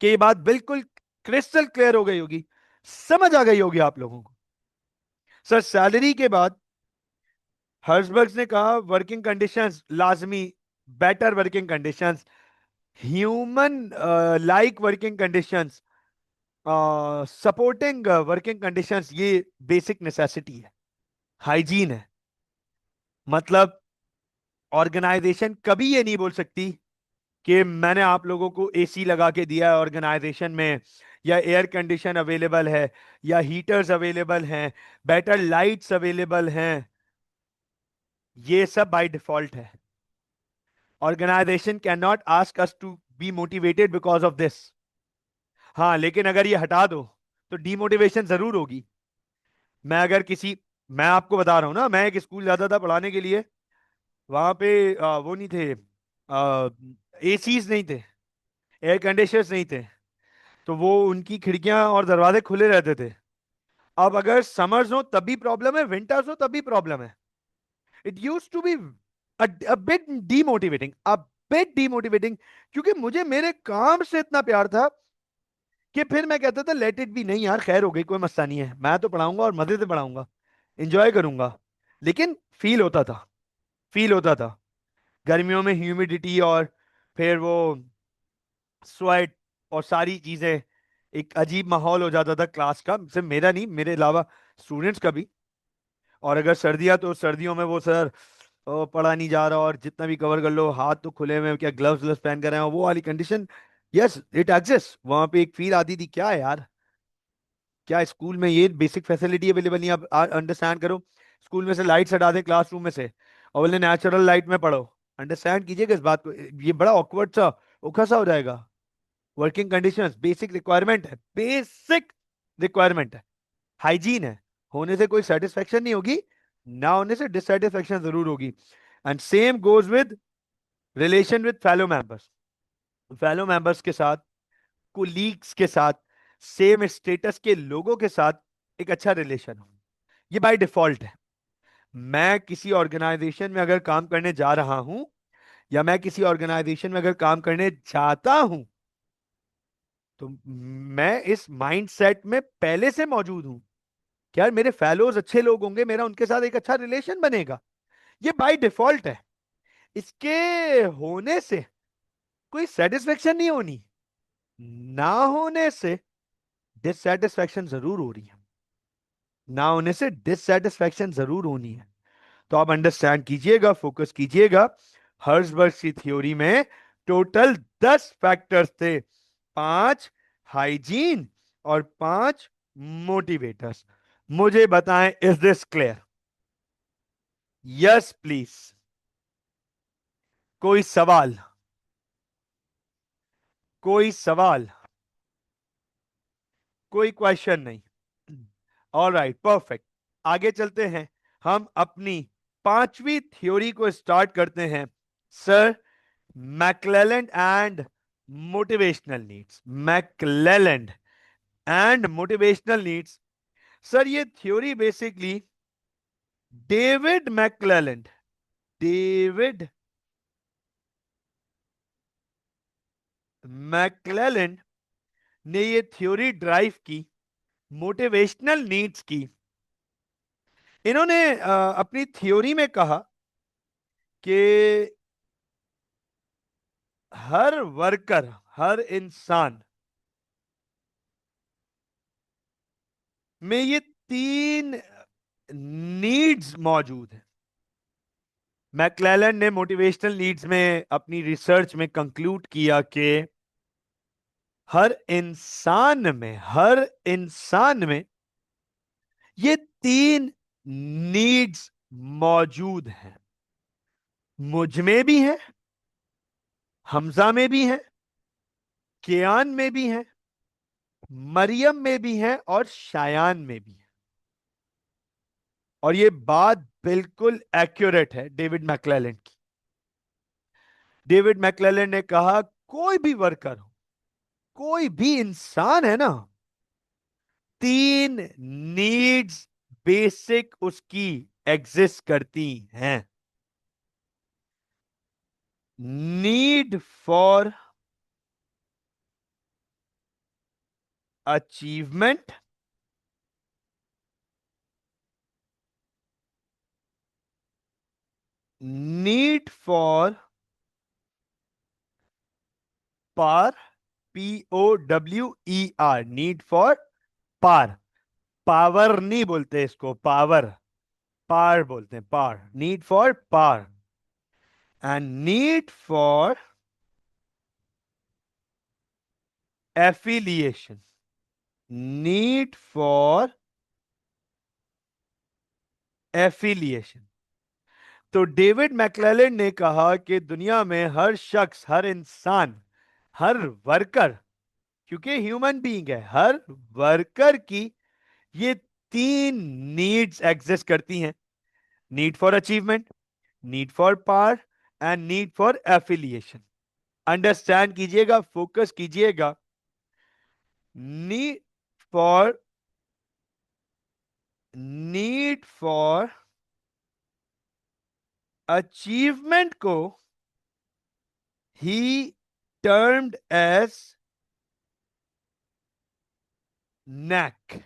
कि ये बात बिल्कुल क्रिस्टल क्लियर हो गई होगी, समझ आ गई होगी आप लोगों को। सर सैलरी के बाद हर्सबर्ग्स ने कहा वर्किंग कंडीशंस लाजमी, better working conditions, human like working conditions, supporting working conditions, ये बेसिक नेसेसिटी है। हाइजीन है, मतलब ऑर्गेनाइजेशन कभी ये नहीं बोल सकती कि मैंने आप लोगों को एसी लगा के दिया है ऑर्गेनाइजेशन में, या एयर कंडीशन अवेलेबल है, या हीटर्स अवेलेबल हैं, बेटर लाइट्स अवेलेबल हैं। ये सब बाय डिफॉल्ट है। Organisation can not ask us to be motivated because of this. हाँ, लेकिन अगर ये हटा दो तो डीमोटिवेशन जरूर होगी। मैं अगर किसी, मैं आपको बता रहा हूं ना, मैं एक स्कूल जाता था पढ़ाने के लिए, वहां पे वो नहीं थे, एसीज नहीं थे, एयर कंडीशनर्स नहीं थे, तो वो उनकी खिड़कियां और दरवाजे खुले रहते थे। अब अगर समर्स हो तब भी प्रॉब्लम है, विंटर्स हो तब भी प्रॉब्लम है। It use to be bit demotivating, a bit demotivating, क्योंकि मुझे मेरे काम से इतना प्यार था कि फिर मैं कहता था लेट इट बी, नहीं यार खैर हो गई, कोई मसला नहीं है, मैं तो पढ़ाऊंगा और मजे से पढ़ाऊंगा, इंजॉय करूंगा। लेकिन फील होता था, फील होता था गर्मियों में ह्यूमिडिटी, और फिर वो स्वेट और सारी चीजें, एक अजीब माहौल हो जाता था क्लास का, सिर्फ मेरा नहीं, मेरे अलावा स्टूडेंट्स का भी। और अगर सर्दियां, तो सर्दियों में वो सर पढ़ा नहीं जा रहा, और जितना भी कवर कर लो हाथ तो खुले में, क्या ग्लव्स ग्लव्स पहन कर रहे हो, वो वाली कंडीशन। यस इट एग्जिस्ट, वहां पे एक फील आती थी, क्या है यार, क्या स्कूल में ये बेसिक फैसिलिटी अवेलेबल नहीं। आप अंडरस्टैंड करो, स्कूल में से लाइट्स हटा दें क्लासरूम में से और बोले नेचुरल लाइट में पढ़ो, अंडरस्टैंड कीजिएगा इस बात को, ये बड़ा ऑकवर्ड सा, उखा सा हो जाएगा। वर्किंग कंडीशंस बेसिक रिक्वायरमेंट है, बेसिक रिक्वायरमेंट है, हाइजीन है, होने से कोई सेटिस्फेक्शन नहीं होगी, ना होने से डिससेटिस्फेक्शन जरूर होगी। And same goes with relation with fellow members. Fellow members के साथ, कोलीग्स के साथ, सेम स्टेटस के लोगों के साथ एक अच्छा रिलेशन हो, ये बाय डिफॉल्ट है। मैं किसी ऑर्गेनाइजेशन में अगर काम करने जा रहा हूं, या मैं किसी ऑर्गेनाइजेशन में अगर काम करने जाता हूं, तो मैं इस माइंडसेट में पहले से मौजूद हूं कि यार मेरे फेलोज अच्छे लोग होंगे, मेरा उनके साथ एक अच्छा रिलेशन बनेगा। ये बाय डिफॉल्ट है। इसके होने से कोई सेटिस्फेक्शन नहीं होनी, ना होने से डिससेटिस्फेक्शन जरूर हो रही है। ना होने से डिससेटिस्फेक्शन जरूर होनी है। तो आप अंडरस्टैंड कीजिएगा, फोकस कीजिएगा। हर्ट्जबर्ग की थ्योरी में टोटल 10 फैक्टर्स थे। 5 हाइजीन और 5 मोटिवेटर्स। मुझे बताएं, is this clear? Yes please. कोई सवाल? कोई सवाल? कोई क्वेश्चन नहीं? All right, perfect. आगे चलते हैं, हम अपनी पांचवी थ्योरी को स्टार्ट करते हैं। Sir, McClelland and motivational needs. McClelland and motivational needs. Sir, ये theory basically David McClelland, David McClelland ने ये थ्योरी ड्राइव की मोटिवेशनल नीड्स की। इन्होंने अपनी थ्योरी में कहा कि हर वर्कर, हर इंसान में ये 3 नीड्स मौजूद है। मैक्लेलैंड ने मोटिवेशनल नीड्स में अपनी रिसर्च में कंक्लूड किया कि हर इंसान में ये 3 नीड्स मौजूद हैं। मुझ में भी है, हमजा में भी है, कियान में भी है, मरियम में भी है, और शायान में भी है। और ये बात बिल्कुल एक्यूरेट है डेविड मैक्लेलैंड की। डेविड मैक्लेलैंड ने कहा कोई भी वर्कर हो, कोई भी इंसान है ना, 3 नीड्स बेसिक उसकी एग्जिस्ट करती हैं। Need for achievement, need for power, POWER, need for power. Power नहीं बोलते इसको, पावर, पार बोलते हैं, power. Need for power and need for affiliation, need for affiliation. तो डेविड मैक्लेलैंड ने कहा कि दुनिया में हर शख्स, हर इंसान, हर वर्कर, क्योंकि ह्यूमन बीइंग है, हर वर्कर की ये 3 नीड्स एग्जिस्ट करती हैं। Need for achievement, need for power and need for affiliation. Understand कीजिएगा, फोकस कीजिएगा। Need for need for achievement को ही टर्म्ड एज नैक।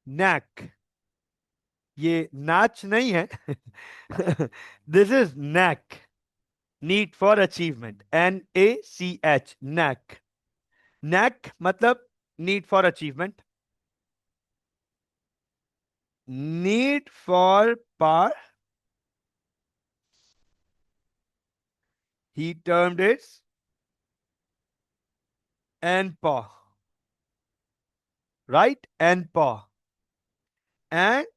नैक, ये नाच नहीं है। This is nAch, need for achievement, NACH, nAch. NAch मतलब need for achievement, need for power, he termed it NPA, right? NPA. And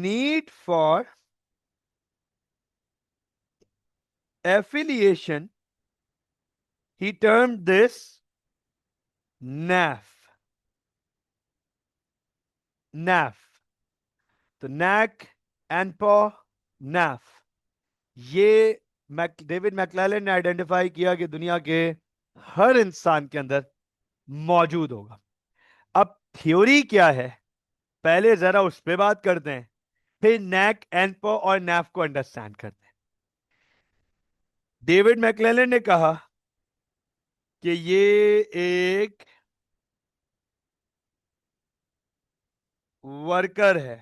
need for affiliation, he termed this NAF. NAF. तो NAAC, एनपो, नैफ, ये David McClelland ने identify किया कि दुनिया के हर इंसान के अंदर मौजूद होगा। अब थ्योरी क्या है, पहले जरा उस पे बात करते हैं, फिर नैक, एनपो और नैफ को अंडरस्टैंड करते हैं। डेविड मैक्लेलन ने कहा कि ये एक वर्कर है।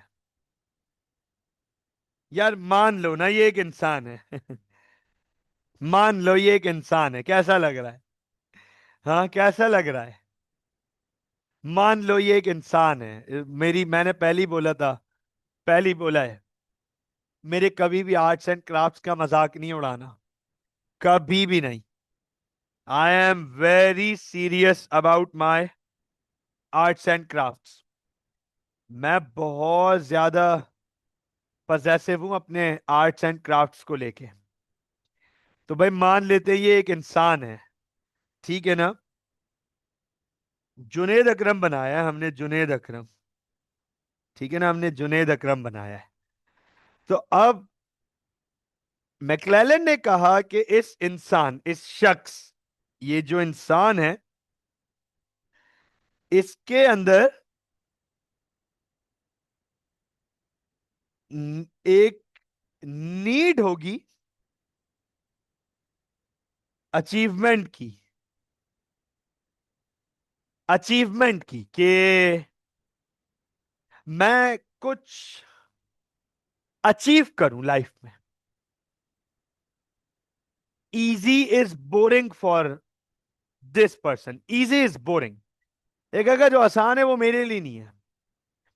यार मान लो ना ये एक इंसान है। मान लो ये एक इंसान है, कैसा लग रहा है? हाँ, कैसा लग रहा है? मान लो ये एक इंसान है। मैंने पहले ही बोला था, पहले ही बोला है, मेरे कभी भी आर्ट्स एंड क्राफ्ट्स का मजाक नहीं उड़ाना, कभी भी नहीं। I am very serious about my arts and crafts. मैं बहुत ज्यादा पजेसिव हूं अपने आर्ट्स एंड क्राफ्ट्स को लेके। तो भाई मान लेते ये एक इंसान है, ठीक है ना? जुनेद अकरम बनाया है हमने, जुनेद अकरम, ठीक है ना? हमने जुनेद अकरम बनाया है। तो अब मैक्लेलन ने कहा कि इस इंसान, इस शख्स, ये जो इंसान है, इसके अंदर एक नीड होगी अचीवमेंट की, अचीवमेंट की, कि मैं कुछ अचीव करूं लाइफ में। Easy is boring for this person, easy is boring. एक अगर जो आसान है वो मेरे लिए नहीं है,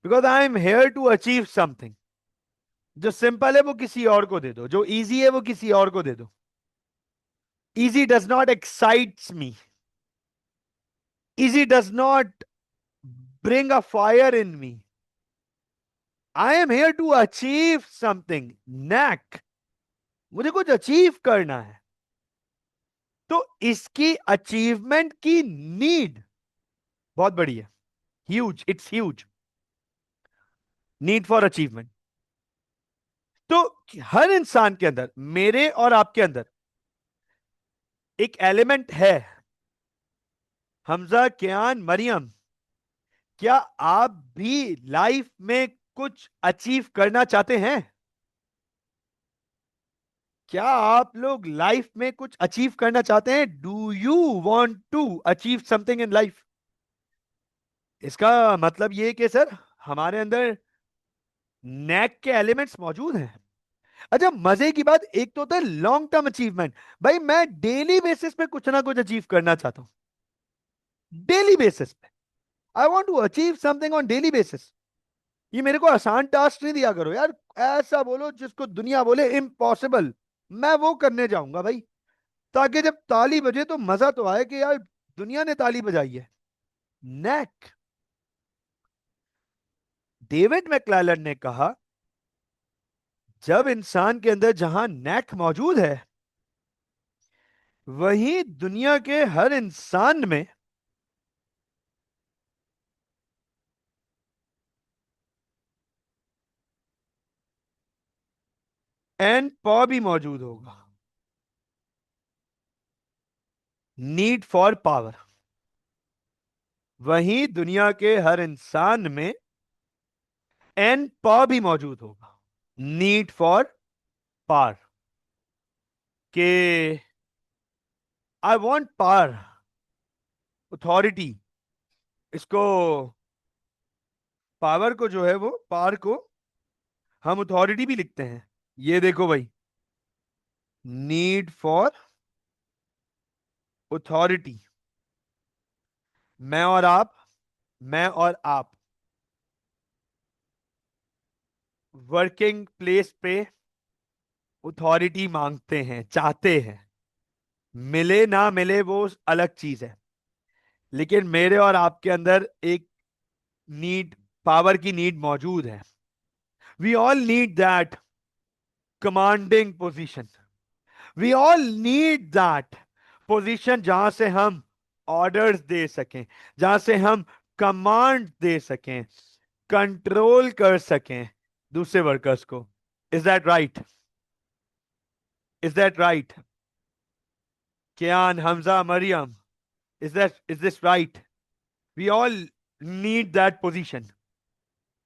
because I am here to achieve something. जो सिंपल है वो किसी और को दे दो, जो इजी है वो किसी और को दे दो। Easy does not excites me, easy does not bring a fire in me. I am here to achieve something. Knack, मुझे कुछ अचीव करना है। तो इसकी अचीवमेंट की नीड बहुत बड़ी है, huge, it's huge need for achievement. तो हर इंसान के अंदर, मेरे और आपके अंदर एक एलिमेंट है। हमजा, कियान, मरियम, क्या आप भी लाइफ में कुछ अचीव करना चाहते हैं? क्या आप लोग लाइफ में कुछ अचीव करना चाहते हैं? Do you want to achieve something in life? इसका मतलब ये कि सर, हमारे अंदर नैक के एलिमेंट्स मौजूद हैं। अच्छा, मजे की बात, एक तो होता है लॉन्ग टर्म अचीवमेंट। भाई मैं डेली बेसिस पे कुछ ना कुछ अचीव करना चाहता हूं, डेली बेसिस पे। I want to achieve something on daily basis. ये मेरे को आसान टास्क नहीं दिया करो यार, ऐसा बोलो जिसको दुनिया बोले इम्पॉसिबल, मैं वो करने जाऊंगा भाई। ताकि जब ताली बजे तो मजा तो आए कि यार दुनिया ने ताली बजाई है। नेक, डेविड मैक्लेलन ने कहा, जब इंसान के अंदर जहां नेक मौजूद है, वहीं दुनिया के हर इंसान में एन पॉ भी मौजूद होगा, नीड फॉर पावर। वहीं दुनिया के हर इंसान में एन पॉ भी मौजूद होगा, नीड फॉर पावर। के आई वॉन्ट पावर, अथॉरिटी, इसको, पावर को जो है वो, पावर को हम अथॉरिटी भी लिखते हैं। ये देखो भाई, नीड फॉर अथॉरिटी। मैं और आप, मैं और आप वर्किंग प्लेस पे अथॉरिटी मांगते हैं, चाहते हैं। मिले ना मिले वो अलग चीज है, लेकिन मेरे और आपके अंदर एक नीड, पावर की नीड मौजूद है। We all need that commanding position, we all need that position जहां से हम ऑर्डर्स दे सकें, जहां से हम कमांड दे सकें, कंट्रोल कर सकें, दूसरे वर्कर्स को। Is that right? Is that right? Kiyan, Hamza, Mariam, is this right? We all need that position.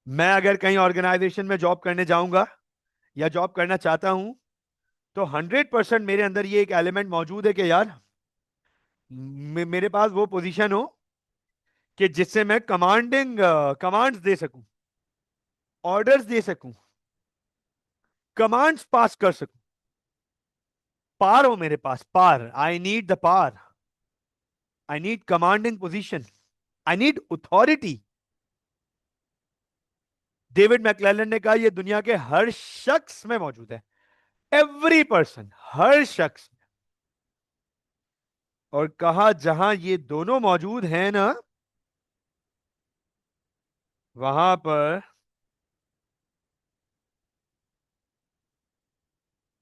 मैं अगर कहीं ऑर्गेनाइजेशन में जॉब करने जाऊंगा या जॉब करना चाहता हूं, तो 100% मेरे अंदर ये एक एलिमेंट मौजूद है कि यार मेरे पास वो पोजीशन हो कि जिससे मैं कमांड्स दे सकूं, ऑर्डर्स दे सकूं, कमांड्स पास कर सकूं। पार हो मेरे पास, power. I need the power, I need commanding position, I need authority. David McClelland ने कहा यह दुनिया के हर शख्स में मौजूद है। एवरी पर्सन, हर शख्स। और कहा जहां ये दोनों मौजूद हैं ना, वहां पर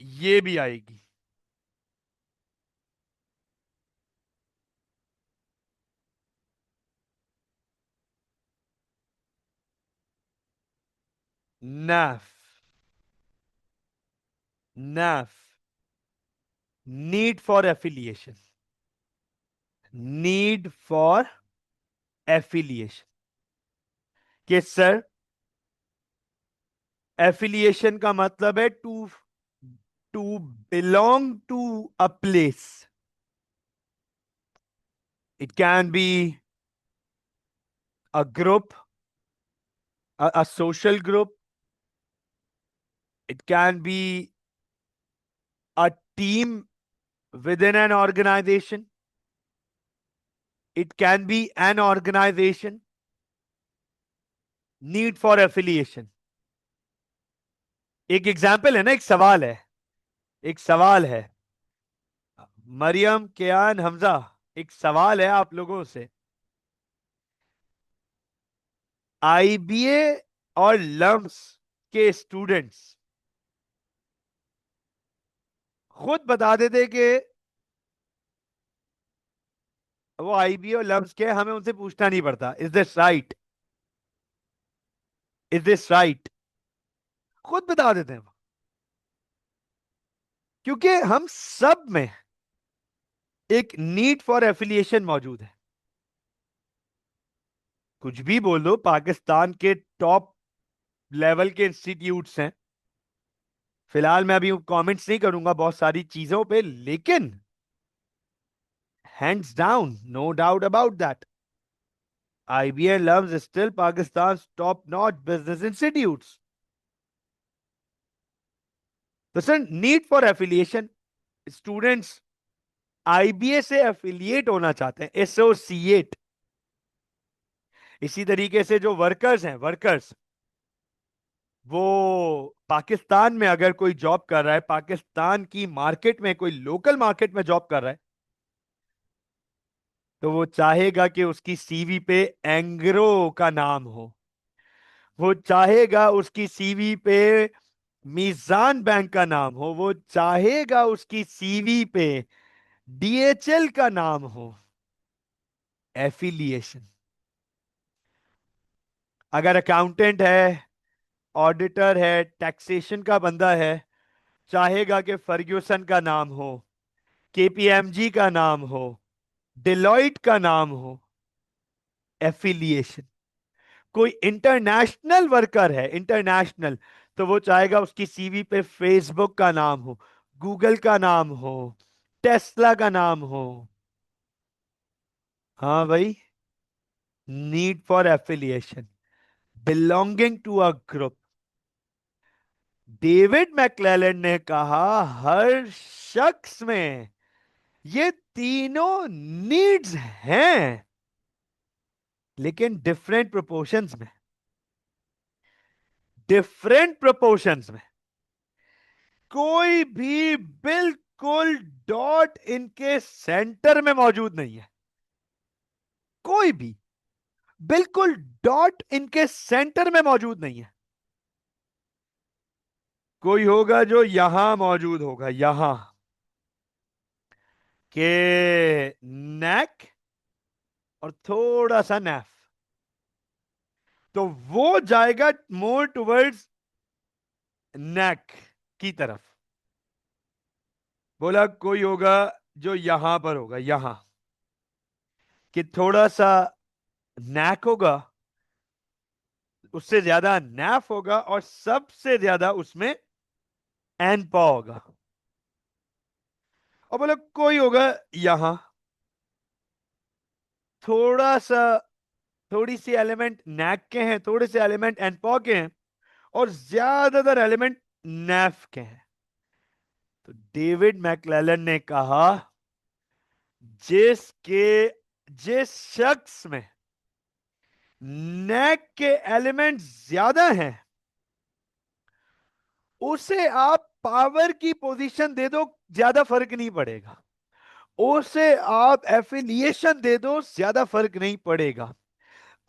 ये भी आएगी। नफ, नफ, need for affiliation, need for affiliation. कि सर, एफिलिएशन का मतलब है to belong to a place. It can be a group, a social group. It can be a team within an organization. It can be an organization. Need for affiliation. एक example है ना, एक सवाल है, एक सवाल है। मरियम, कियान, हमजा, एक सवाल है आप लोगों से। आईबीए और लम्स के स्टूडेंट्स खुद बता देते कि वो आईबीए और लम्स के, हमें उनसे पूछना नहीं पड़ता। Is this right? Is this right? खुद बता देते हैं वो। क्योंकि हम सब में एक नीड फॉर एफिलिएशन मौजूद है। कुछ भी बोलो, पाकिस्तान के टॉप लेवल के इंस्टीट्यूट्स हैं। फिलहाल मैं अभी कमेंट्स नहीं करूंगा बहुत सारी चीजों पे, लेकिन hands down, no doubt about that, IBM loves still Pakistan top not business institutes. तो sir, need for affiliation, students IBA से एफिलिएट होना चाहते हैं, एसोसिएट। इसी तरीके से जो वर्कर्स हैं, वर्कर्स, वो पाकिस्तान में अगर कोई जॉब कर रहा है, पाकिस्तान की मार्केट में, कोई लोकल मार्केट में जॉब कर रहा है, तो वो चाहेगा कि उसकी सीवी पे एंग्रो का नाम हो। वो चाहेगा उसकी सीवी पे मीजान बैंक का नाम हो। वो चाहेगा उसकी सीवी पे डीएचएल का नाम हो। एफिलिएशन। अगर अकाउंटेंट है, ऑडिटर है, टैक्सेशन का बंदा है, चाहेगा कि फर्ग्यूसन का नाम हो, केपीएमजी का नाम हो, डिलॉइट का नाम हो। एफिलिएशन। कोई इंटरनेशनल वर्कर है, इंटरनेशनल, तो वो चाहेगा उसकी सीवी पे फेसबुक का नाम हो, गूगल का नाम हो, टेस्ला का नाम हो। हाँ भाई, need for affiliation, belonging to a group. David McClelland ने कहा हर शख्स में ये तीनों नीड्स हैं, लेकिन डिफरेंट प्रोपोर्शंस में, डिफरेंट प्रोपोर्शंस में। कोई भी बिल्कुल डॉट इनके सेंटर में मौजूद नहीं है। कोई भी बिल्कुल डॉट इनके सेंटर में मौजूद नहीं है। कोई होगा जो यहां मौजूद होगा, यहां के नेक और थोड़ा सा नेफ, तो वो जाएगा मोर टुवर्ड्स नेक की तरफ। बोला कोई होगा जो यहां पर होगा, यहां कि थोड़ा सा नेक होगा, उससे ज्यादा नैफ होगा, और सबसे ज्यादा उसमें एनपा होगा। और बोला कोई होगा यहां, थोड़ा सा, थोड़ी सी एलिमेंट नैक के हैं, थोड़े से एलिमेंट एनपा के हैं, और ज्यादातर एलिमेंट नैफ के हैं। तो डेविड मैक्लेलन ने कहा जिसके जिस शख्स में नेक के एलिमेंट ज्यादा हैं, उसे आप पावर की पोजीशन दे दो, ज्यादा फर्क नहीं पड़ेगा। उसे आप एफिलिएशन दे दो, ज्यादा फर्क नहीं पड़ेगा।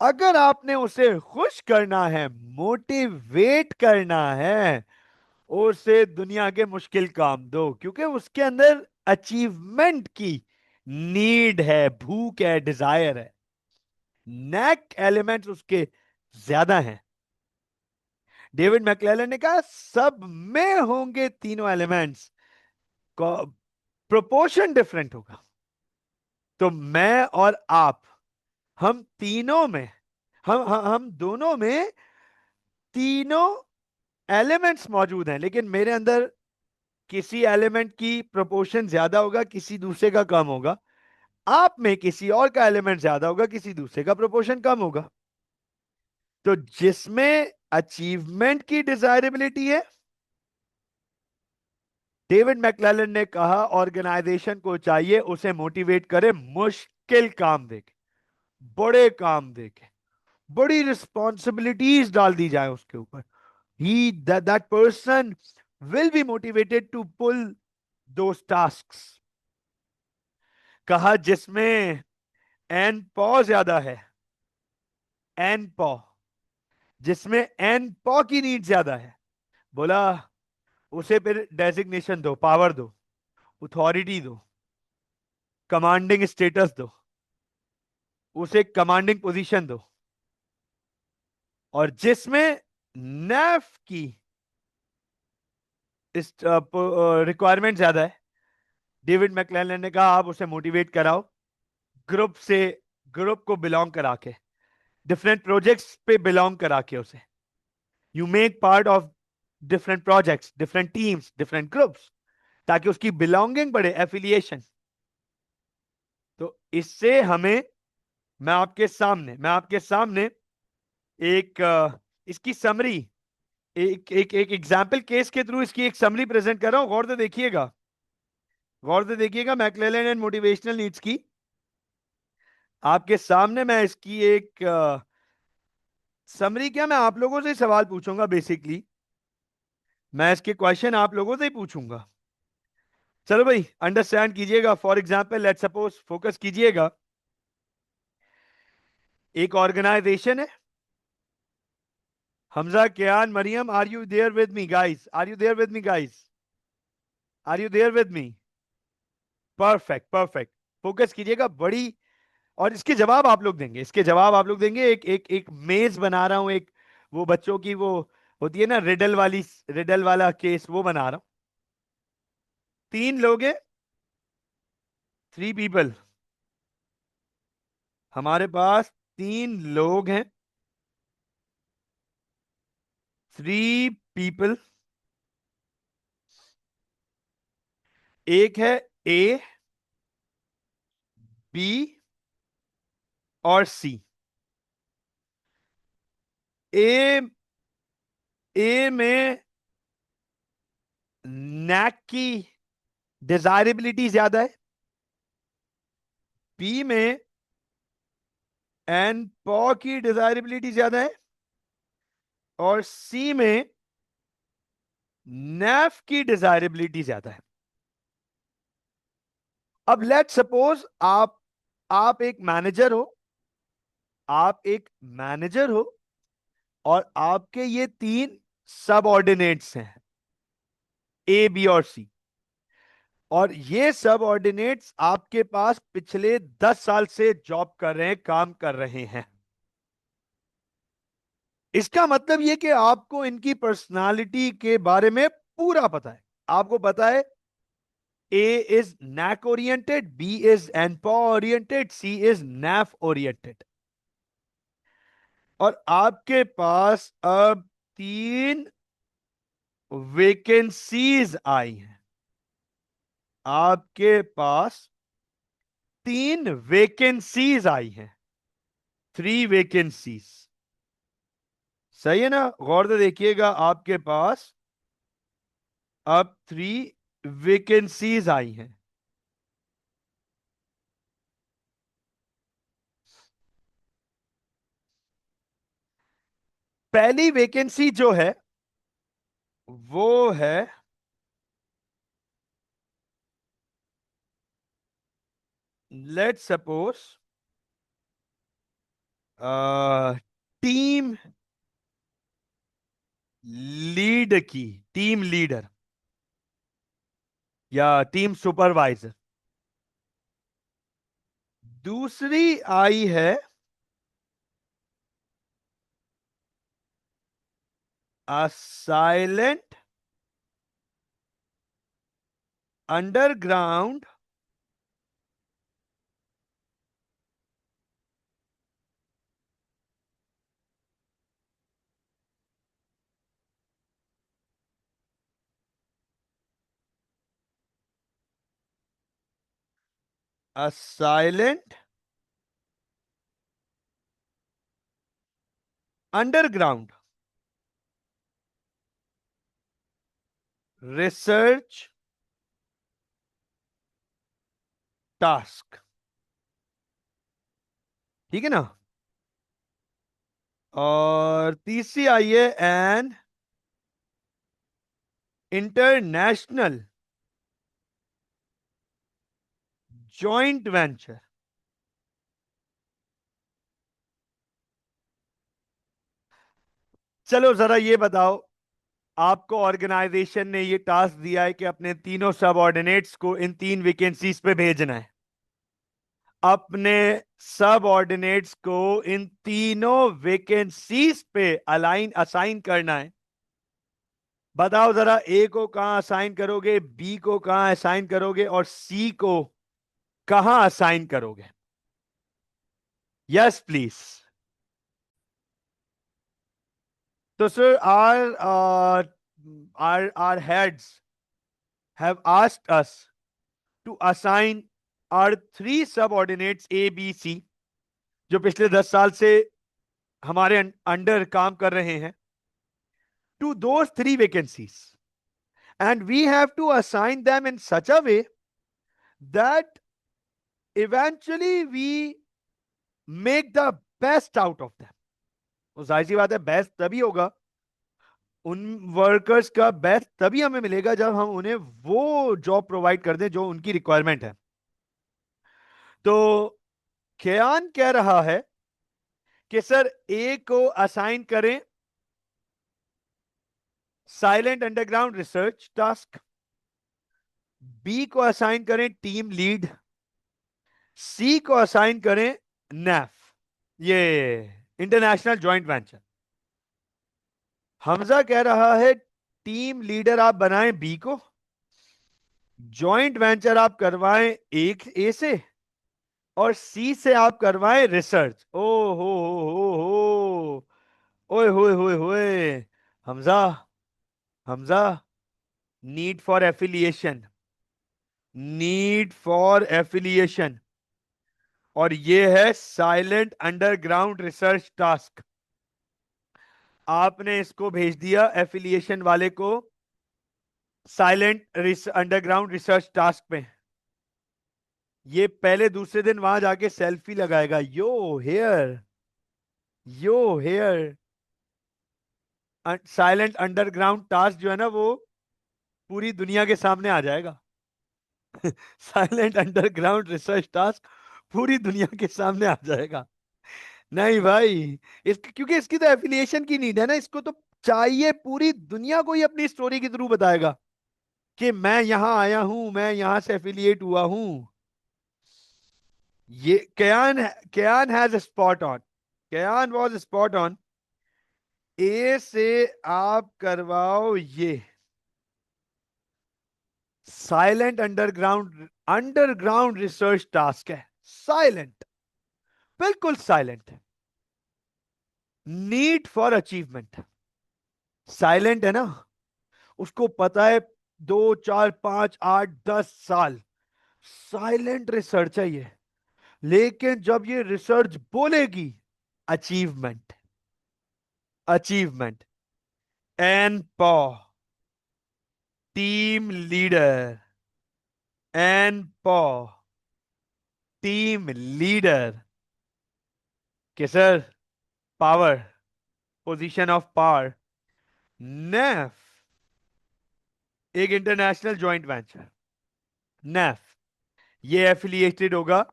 अगर आपने उसे खुश करना है, मोटिवेट करना है, उसे दुनिया के मुश्किल काम दो, क्योंकि उसके अंदर अचीवमेंट की नीड है, भूख है, डिजायर है। नेक एलिमेंट्स उसके ज्यादा हैं। डेविड मैक्लेलन ने कहा सब में होंगे तीनों एलिमेंट्स, प्रोपोर्शन डिफरेंट होगा। तो मैं और आप, हम तीनों में, हम दोनों में तीनों एलिमेंट्स मौजूद हैं, लेकिन मेरे अंदर किसी एलिमेंट की प्रोपोर्शन ज्यादा होगा, किसी दूसरे का कम होगा। आप में किसी और का एलिमेंट ज्यादा होगा, किसी दूसरे का प्रोपोर्शन कम होगा। तो जिसमें अचीवमेंट की डिजायरेबिलिटी है, डेविड मैक्लेलन ने कहा ऑर्गेनाइजेशन को चाहिए उसे मोटिवेट करे मुश्किल काम देके, बड़े काम देके, बड़ी रिस्पॉन्सिबिलिटीज डाल दी जाए उसके ऊपर। He that person will be motivated to pull those tasks. कहा जिसमें एन पॉ ज्यादा है, एन पॉ, जिसमें एन पॉ की नीड ज्यादा है, बोला उसे फिर डेजिग्नेशन दो, पावर दो, अथॉरिटी दो, कमांडिंग स्टेटस दो, उसे कमांडिंग पोजीशन दो। और जिसमें नैफ की रिक्वायरमेंट ज्यादा है, डेविड मैक्लेलन ने कहा आप उसे मोटिवेट कराओ, ग्रुप से, ग्रुप को बिलोंग करा के, डिफरेंट प्रोजेक्ट्स पे बिलोंग करा के उसे, you make part of different projects, different teams, different groups, ताकि उसकी बिलोंगिंग बढ़े, एफिलिएशन। तो इससे हमें, मैं आपके सामने एक इसकी समरी, एक एक एक एग्जाम्पल केस के थ्रू इसकी एक समरी प्रेजेंट कर रहा हूं। गौर से देखिएगा, गौर से देखिएगा मैक्लेलन एंड मोटिवेशनल नीड्स की। आपके सामने मैं इसकी एक समरी, क्या मैं आप लोगों से ही सवाल पूछूंगा बेसिकली, मैं इसके क्वेश्चन आप लोगों से ही पूछूंगा। चलो भाई अंडरस्टैंड कीजिएगा। For example let's suppose, focus कीजिएगा, एक ऑर्गेनाइजेशन है। Hamza, Kiyan, Maryam, are you there with me guys? Are you there with me guys? Are you there with me? Perfect, perfect. Focus कीजिएगा, बड़ी, और इसके जवाब आप लोग देंगे, इसके जवाब आप लोग देंगे। एक एक एक मेज बना रहा हूं, एक वो बच्चों की वो होती है ना रिडल वाली, रिडल वाला केस, वो बना रहा हूं। तीन लोग हैं, थ्री पीपल। हमारे पास तीन लोग हैं, थ्री पीपल। एक है ए, बी और सी। ए, ए में नैक की डिजायरेबिलिटी ज्यादा है, बी में एन पॉ की डिजायरेबिलिटी ज्यादा है, और सी में नैफ की डिजायरेबिलिटी ज्यादा है। अब लेट सपोज आप एक मैनेजर हो, आप एक मैनेजर हो, और आपके ये तीन सबऑर्डिनेट्स हैं, ए, बी और सी। और ये सबऑर्डिनेट्स आपके पास पिछले 10 साल से जॉब कर रहे हैं, काम कर रहे हैं। इसका मतलब ये कि आपको इनकी पर्सनालिटी के बारे में पूरा पता है। आपको पता है A is neck oriented, B is anpaw oriented, C is naf oriented। और आपके पास अब 3 वेकेंसीज आई हैं। आपके पास 3 वेकेंसीज आई हैं। 3 वेकेंसीज। सही है ना? गौर से देखिएगा, आपके पास अब 3 वेकेंसीज आई हैं। पहली वेकेंसी जो है वो है, लेट सपोज, टीम लीड की, टीम लीडर या टीम सुपरवाइजर। दूसरी आई है silent underground silent underground research task. ठीक है ना? और तीसरी आई है एन इंटरनेशनल जॉइंट वेंचर। चलो जरा ये बताओ, आपको ऑर्गेनाइजेशन ने ये टास्क दिया है कि अपने तीनों सबऑर्डिनेट्स को इन 3 वेकेंसीज पे भेजना है। अपने सबऑर्डिनेट्स को इन तीनों वेकेंसीज पे अलाइन असाइन करना है। बताओ जरा, ए को कहां असाइन करोगे, बी को कहां असाइन करोगे, और सी को कहां असाइन करोगे? Yes please. तो sir, our heads have asked us to assign our 3 subordinates A, B, C, जो पिछले 10 साल से हमारे अंडर काम कर रहे हैं, to those 3 vacancies, and we have to assign them in such a way that eventually we make the best out of them। तो जाहिर सी बात है, बेस्ट तभी होगा, उन वर्कर्स का बेस्ट तभी हमें मिलेगा जब हम उन्हें वो जॉब प्रोवाइड कर दें जो उनकी रिक्वायरमेंट है। तो खयान कह रहा है कि सर, ए को असाइन करें silent underground research task, B को असाइन करें टीम लीड, सी को असाइन करें नैफ, ये इंटरनेशनल जॉइंट वेंचर। हमजा कह रहा है टीम लीडर आप बनाएं बी को, जॉइंट वेंचर आप करवाएं एक ए से, और सी से आप करवाएं रिसर्च। ओ हो, ओए होए होए होए। Hamza, Hamza, need for affiliation, need for affiliation. और ये है साइलेंट अंडरग्राउंड रिसर्च टास्क। आपने इसको भेज दिया एफिलिएशन वाले को साइलेंट अंडरग्राउंड रिसर्च टास्क पे। ये पहले दूसरे दिन वहां जाके सेल्फी लगाएगा, यो हेयर, यो हेयर। साइलेंट अंडरग्राउंड टास्क जो है ना, वो पूरी दुनिया के सामने आ जाएगा। साइलेंट अंडरग्राउंड रिसर्च टास्क पूरी दुनिया के सामने आ जाएगा। नहीं भाई, क्योंकि इसकी तो एफिलिएशन की नीड है ना, इसको तो चाहिए पूरी दुनिया को ही अपनी स्टोरी के थ्रू बताएगा कि मैं यहां आया हूं, मैं यहां से एफिलिएट हुआ हूं। ये Kayan, Kayan has spot on, Kayan was spot on. ए से आप करवाओ ये साइलेंट अंडरग्राउंड रिसर्च टास्क है। साइलेंट, बिल्कुल silent. Need for achievement. Silent है ना, उसको पता है 2 4 5 8 10 साल साइलेंट रिसर्च है ये। लेकिन जब ये रिसर्च बोलेगी achievement, achievement, nPow, team leader, nPow, team leader के sir, power, position of power, nAff, एक इंटरनेशनल जॉइंट वेंचर, नेफ, ये एफिलिएटेड होगा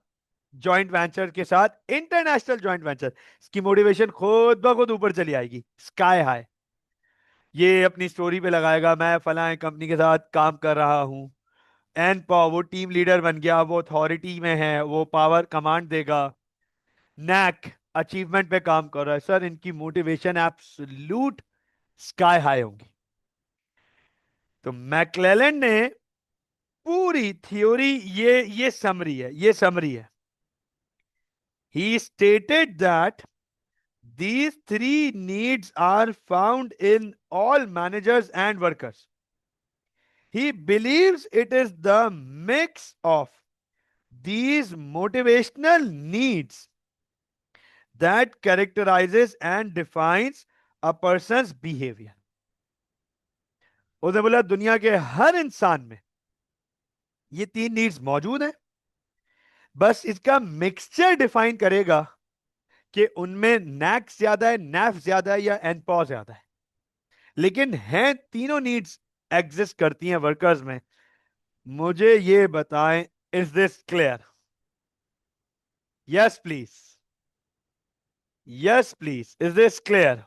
जॉइंट वेंचर के साथ, इंटरनेशनल जॉइंट वेंचर। इसकी मोटिवेशन खुद ब खुद ऊपर चली आएगी, स्काई हाई। ये अपनी स्टोरी पे लगाएगा, मैं फलां कंपनी के साथ काम कर रहा हूं। एन पॉ, वो टीम लीडर बन गया, वो अथॉरिटी में है, वो पावर कमांड देगा। नैक, अचीवमेंट पे काम कर रहा है। सर इनकी मोटिवेशन एब्सोल्यूट स्काई हाई होंगी। तो मैक्लेलन ने पूरी थ्योरी, ये समरी है, ये समरी है। ही stated that these three needs are found in all managers and workers. He believes it is the mix of these motivational needs that characterizes and defines a person's behavior. उसने बोला दुनिया के हर इंसान में ये तीन नीड्स मौजूद हैं, बस इसका मिक्सचर डिफाइन करेगा कि उनमें नैक ज्यादा है, नैफ ज्यादा है या एनपॉ ज्यादा है। लेकिन हैं तीनों नीड्स एग्जिस्ट करती हैं वर्कर्स में। मुझे ये बताएं, is this clear? Yes please, yes please, is this clear?